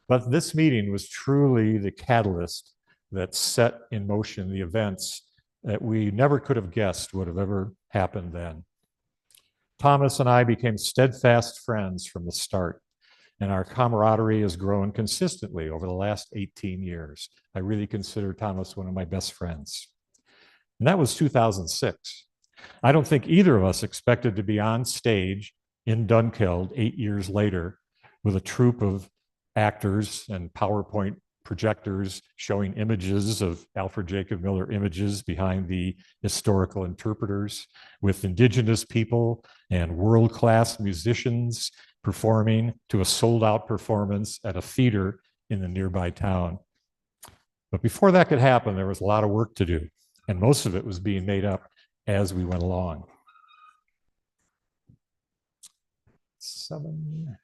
Speaker 6: But this meeting was truly the catalyst that set in motion the events that we never could have guessed would have ever happened then. Thomas and I became steadfast friends from the start, and our camaraderie has grown consistently over the last 18 years. I really consider Thomas one of my best friends. And that was 2006. I don't think either of us expected to be on stage in Dunkeld 8 years later with a troupe of actors and PowerPoint projectors showing images of Alfred Jacob Miller images behind the historical interpreters, with indigenous people and world-class musicians performing to a sold-out performance at a theater in the nearby town. But before that could happen, there was a lot of work to do, and most of it was being made up as we went along. 7.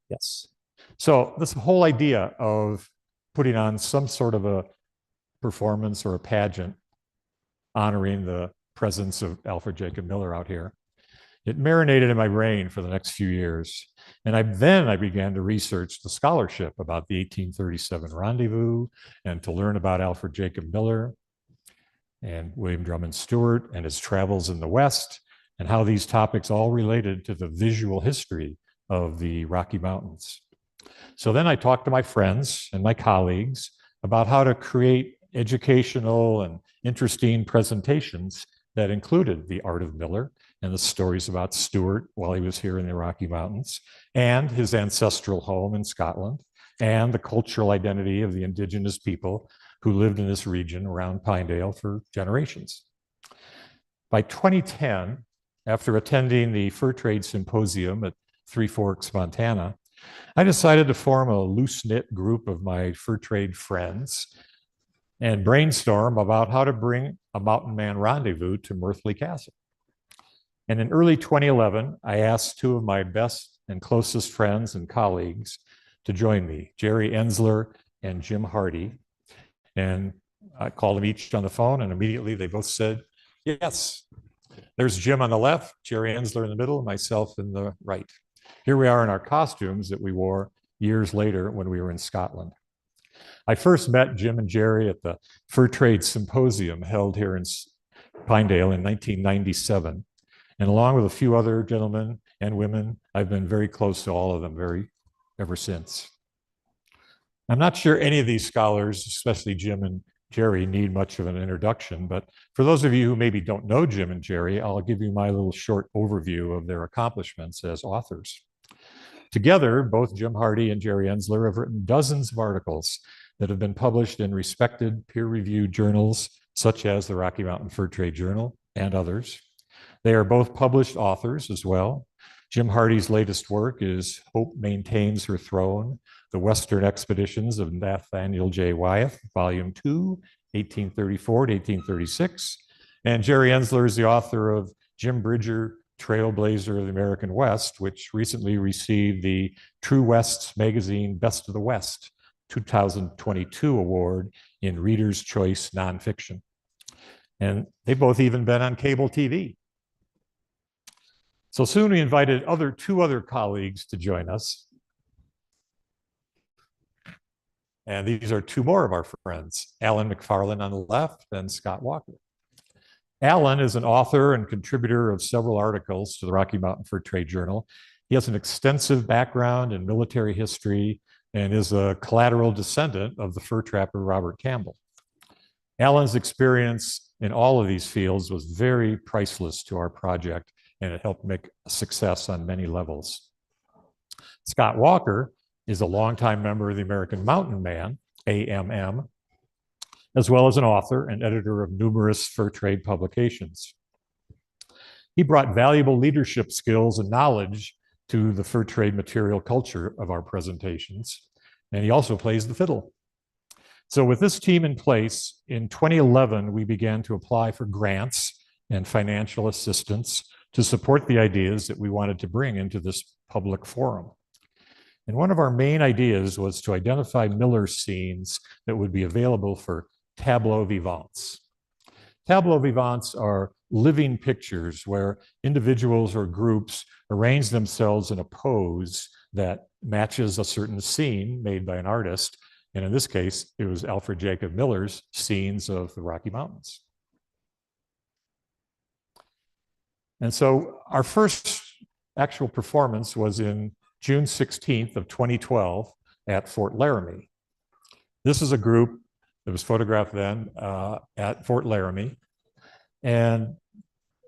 Speaker 6: Yes. So this whole idea of putting on some sort of a performance or a pageant honoring the presence of Alfred Jacob Miller out here, it marinated in my brain for the next few years. And then I began to research the scholarship about the 1837 Rendezvous and to learn about Alfred Jacob Miller and William Drummond Stewart and his travels in the West, and how these topics all related to the visual history of the Rocky Mountains. So then I talked to my friends and my colleagues about how to create educational and interesting presentations that included the art of Miller and the stories about Stewart while he was here in the Rocky Mountains, and his ancestral home in Scotland, and the cultural identity of the indigenous people who lived in this region around Pinedale for generations. By 2010, after attending the Fur Trade Symposium at Three Forks, Montana, I decided to form a loose-knit group of my fur trade friends and brainstorm about how to bring a Mountain Man rendezvous to Mirthley Castle. And in early 2011, I asked two of my best and closest friends and colleagues to join me, Jerry Ensler and Jim Hardy. And I called them each on the phone, and immediately they both said, yes. There's Jim on the left, Jerry Ensler in the middle, and myself in the right. Here we are in our costumes that we wore years later when we were in Scotland. I first met Jim and Jerry at the Fur Trade Symposium held here in Pinedale in 1997. And along with a few other gentlemen and women, I've been very close to all of them ever since. I'm not sure any of these scholars, especially Jim and Jerry, need much of an introduction, but for those of you who maybe don't know Jim and Jerry, I'll give you my little short overview of their accomplishments as authors. Together, both Jim Hardy and Jerry Ensler have written dozens of articles that have been published in respected peer-reviewed journals, such as the Rocky Mountain Fur Trade Journal and others. They are both published authors as well. Jim Hardy's latest work is Hope Maintains Her Throne, The Western Expeditions of Nathaniel J. Wyeth, Volume 2, 1834 to 1836. And Jerry Ensler is the author of Jim Bridger, Trailblazer of the American West, which recently received the True West's Magazine Best of the West 2022 award in Reader's Choice Nonfiction. And they've both even been on cable TV. So soon we invited two other colleagues to join us. And these are two more of our friends, Alan McFarlane on the left and Scott Walker. Alan is an author and contributor of several articles to the Rocky Mountain Fur Trade Journal. He has an extensive background in military history and is a collateral descendant of the fur trapper Robert Campbell. Alan's experience in all of these fields was very priceless to our project, and it helped make a success on many levels. Scott Walker is a longtime member of the American Mountain Man, AMM, as well as an author and editor of numerous fur trade publications. He brought valuable leadership skills and knowledge to the fur trade material culture of our presentations, and he also plays the fiddle. So with this team in place, in 2011, we began to apply for grants and financial assistance to support the ideas that we wanted to bring into this public forum. And one of our main ideas was to identify Miller scenes that would be available for tableaux vivants. Tableaux vivants are living pictures where individuals or groups arrange themselves in a pose that matches a certain scene made by an artist. And in this case, it was Alfred Jacob Miller's scenes of the Rocky Mountains. And so our first actual performance was in June 16th of 2012 at Fort Laramie. This is a group that was photographed then at Fort Laramie. And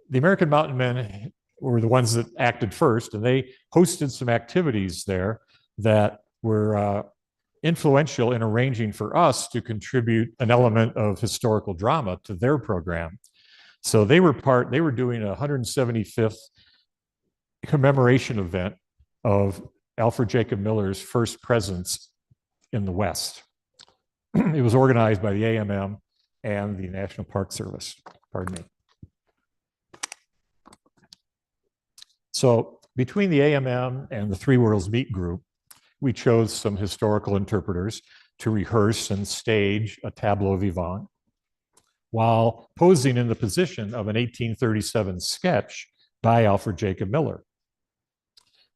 Speaker 6: the American Mountain Men were the ones that acted first, and they hosted some activities there that were influential in arranging for us to contribute an element of historical drama to their program. So they were doing a 175th commemoration event of Alfred Jacob Miller's first presence in the West. It was organized by the AMM and the National Park Service, pardon me. So between the AMM and the Three Worlds Meet group, we chose some historical interpreters to rehearse and stage a tableau vivant while posing in the position of an 1837 sketch by Alfred Jacob Miller.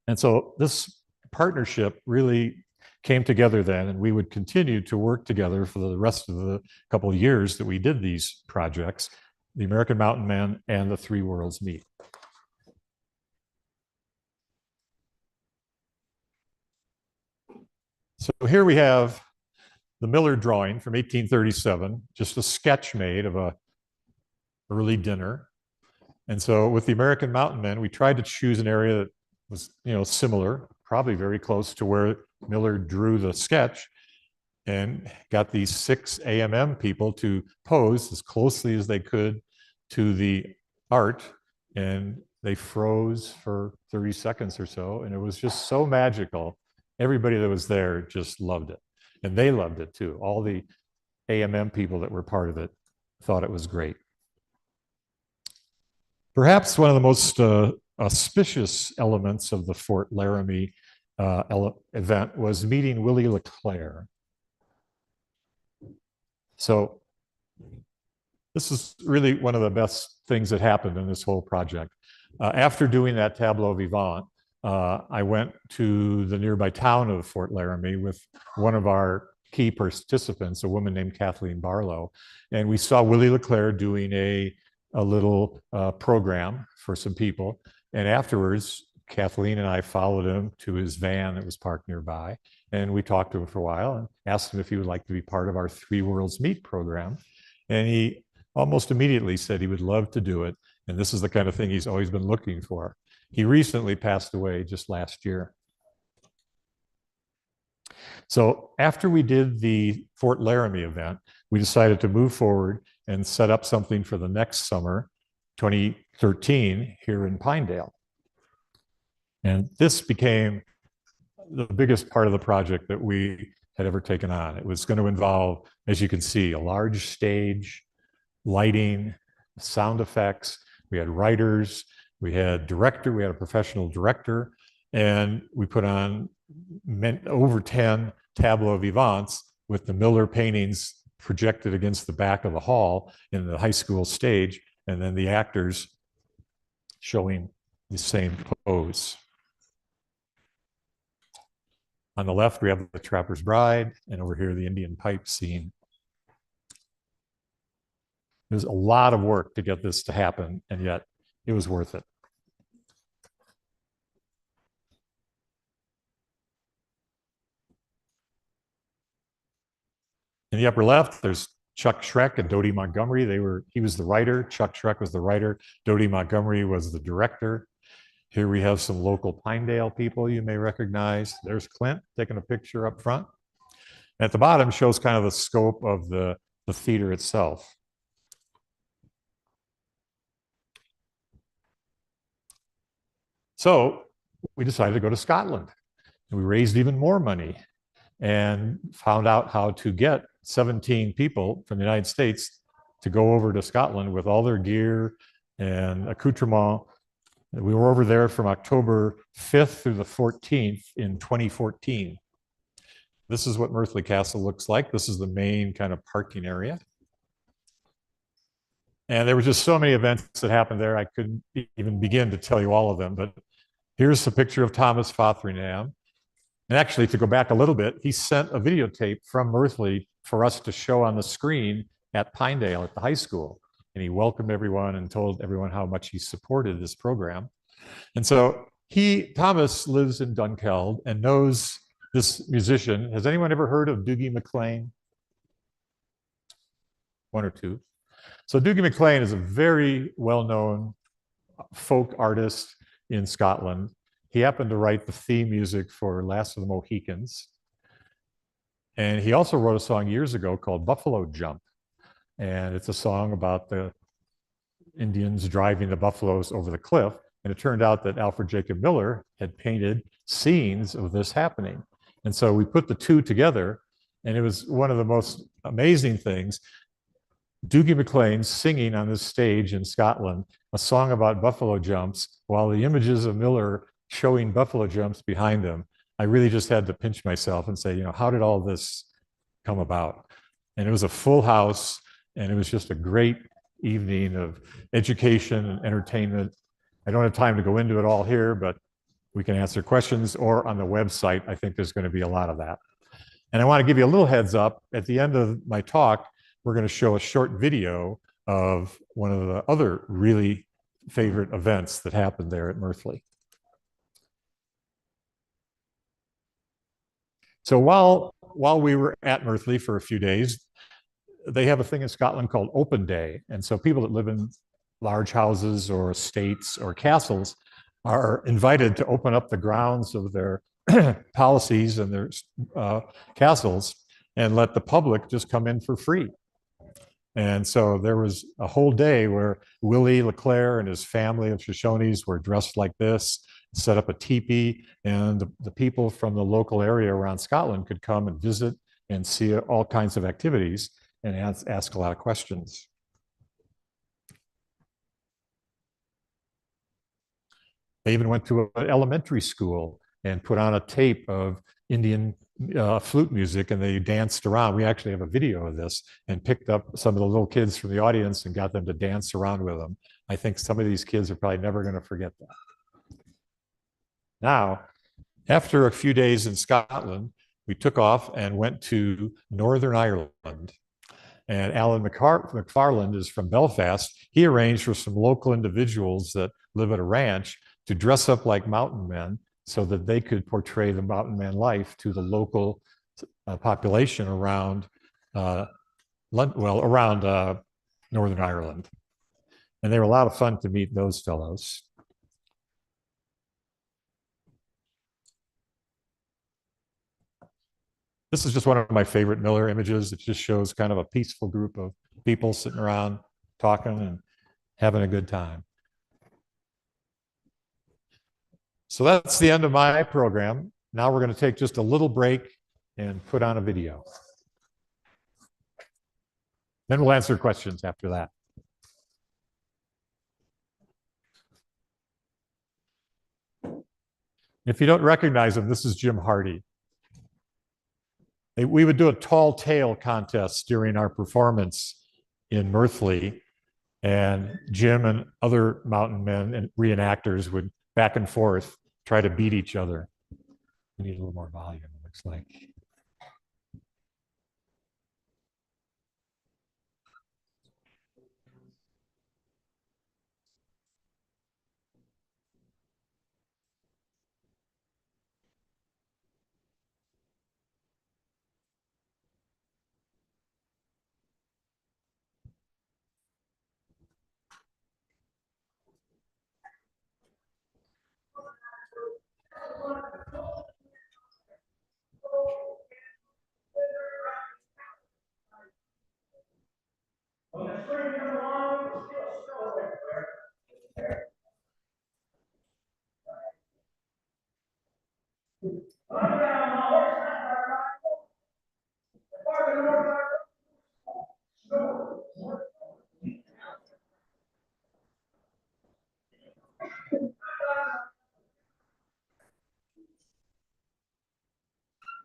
Speaker 6: And so this partnership really came together then, and we would continue to work together for the rest of the couple of years that we did these projects, the American Mountain Men and the Three Worlds Meet. So here we have the Miller drawing from 1837, just a sketch made of a early dinner. And so with the American Mountain Men, we tried to choose an area that was, similar, probably very close to where Miller drew the sketch, and got these 6 AMM people to pose as closely as they could to the art. And they froze for 30 seconds or so. And it was just so magical. Everybody that was there just loved it. And they loved it too. All the AMM people that were part of it thought it was great. Perhaps one of the most auspicious elements of the Fort Laramie event was meeting Willie LeClaire. So this is really one of the best things that happened in this whole project. After doing that tableau vivant, I went to the nearby town of Fort Laramie with one of our key participants, a woman named Kathleen Barlow, and we saw Willie LeClaire doing a little program for some people. And afterwards, Kathleen and I followed him to his van that was parked nearby, and we talked to him for a while and asked him if he would like to be part of our Three Worlds Meet program. And he almost immediately said he would love to do it. And this is the kind of thing he's always been looking for. He recently passed away just last year. So after we did the Fort Laramie event, we decided to move forward and set up something for the next summer, 2013, here in Pinedale. And this became the biggest part of the project that we had ever taken on. It was going to involve, as you can see, a large stage, lighting, sound effects. We had writers, we had director, we had a professional director, and we put on over 10 tableau vivants with the Miller paintings projected against the back of the hall in the high school stage, and then the actors showing the same pose. On the left, we have the Trapper's Bride, and over here, the Indian pipe scene. There's a lot of work to get this to happen, and yet it was worth it. In the upper left, there's Chuck Schreck and Dodie Montgomery. He was the writer. Chuck Schreck was the writer. Dodie Montgomery was the director. Here we have some local Pinedale people you may recognize. There's Clint taking a picture up front. At the bottom shows kind of the scope of the theater itself. So we decided to go to Scotland, and we raised even more money and found out how to get 17 people from the United States to go over to Scotland with all their gear and accoutrement. We were over there from October 5th through the 14th in 2014. This is what Merthley Castle looks like. This is the main kind of parking area. And there were just so many events that happened there, I couldn't even begin to tell you all of them. But here's a picture of Thomas Fotheringham. And actually, to go back a little bit, he sent a videotape from Merthley for us to show on the screen at Pinedale at the high school. And he welcomed everyone and told everyone how much he supported this program. And so Thomas lives in Dunkeld and knows this musician. Has anyone ever heard of Dougie MacLean? One or two. So Dougie MacLean is a very well-known folk artist in Scotland. He happened to write the theme music for Last of the Mohicans. And he also wrote a song years ago called Buffalo Jump. And it's a song about the Indians driving the buffaloes over the cliff. And it turned out that Alfred Jacob Miller had painted scenes of this happening. And so we put the two together, and it was one of the most amazing things. Dougie MacLean singing on this stage in Scotland, a song about buffalo jumps, while the images of Miller showing buffalo jumps behind him. I really just had to pinch myself and say, how did all this come about? And it was a full house, and it was just a great evening of education and entertainment. I don't have time to go into it all here, but we can answer questions, or on the website, I think there's going to be a lot of that. And I want to give you a little heads up. At the end of my talk, we're going to show a short video of one of the other really favorite events that happened there at Merthley. So while we were at Merthley for a few days, they have a thing in Scotland called Open Day. And so people that live in large houses or estates or castles are invited to open up the grounds of their policies and their castles and let the public just come in for free. And so there was a whole day where Willie Leclerc and his family of Shoshones were dressed like this, set up a teepee, and the people from the local area around Scotland could come and visit and see all kinds of activities and ask a lot of questions. They even went to an elementary school and put on a tape of Indian flute music, and they danced around. We actually have a video of this, and picked up some of the little kids from the audience and got them to dance around with them. I think some of these kids are probably never going to forget that. Now, after a few days in Scotland, we took off and went to Northern Ireland. And Alan McFarland is from Belfast. He arranged for some local individuals that live at a ranch to dress up like mountain men so that they could portray the mountain man life to the local population around, around Northern Ireland. And they were a lot of fun to meet those fellows. This is just one of my favorite Miller images. It just shows kind of a peaceful group of people sitting around talking and having a good time. So that's the end of my program. Now we're going to take just a little break and put on a video. Then we'll answer questions after that. If you don't recognize him, this is Jim Hardy. We would do a tall tale contest during our performance in Merthley, and Jim and other mountain men and reenactors would back and forth try to beat each other. We need a little more volume, it looks like.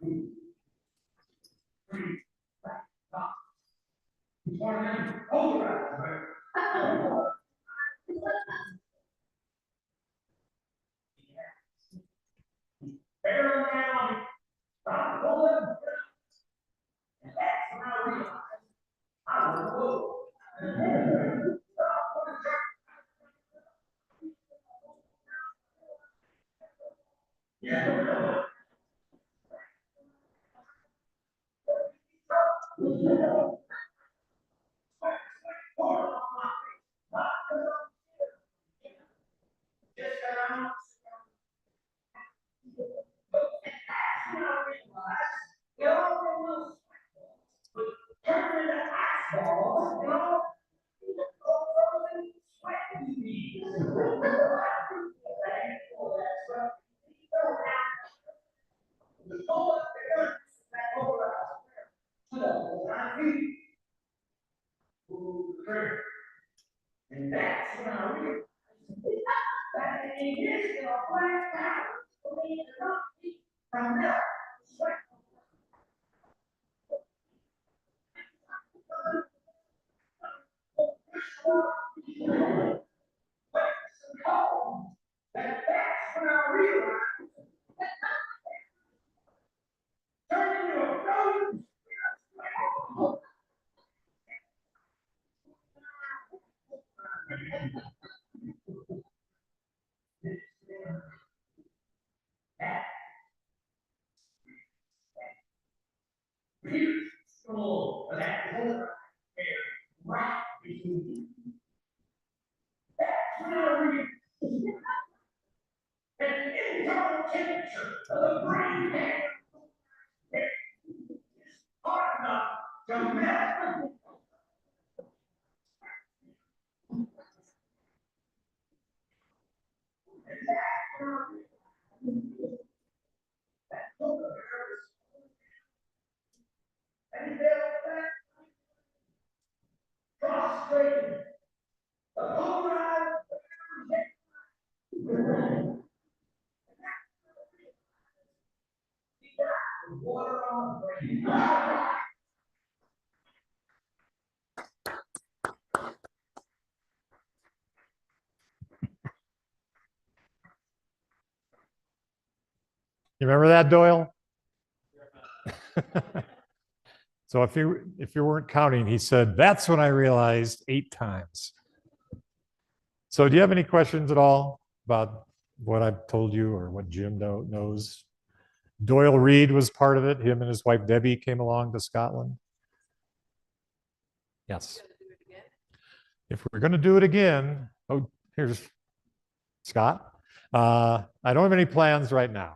Speaker 6: You remember that, Doyle? So if you weren't counting, he said, that's when I realized 8 times. So do you have any questions at all about what I've told you or what Jim knows? Doyle Reed was part of it. Him and his wife Debbie came along to Scotland. Yes. If we're going to do it again, oh, here's Scott. I don't have any plans right now.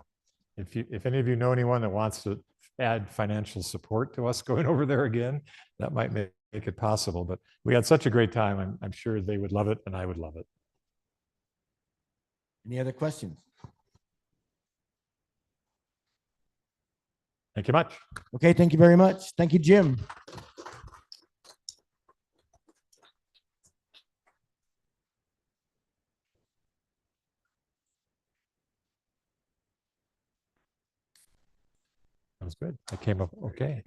Speaker 6: If any of you know anyone that wants to add financial support to us going over there again, that might make it possible. But we had such a great time. I'm sure they would love it and I would love it.
Speaker 2: Any other questions?
Speaker 6: Thank you much.
Speaker 2: Okay, thank you very much. Thank you, Jim.
Speaker 6: That was good. I came up okay.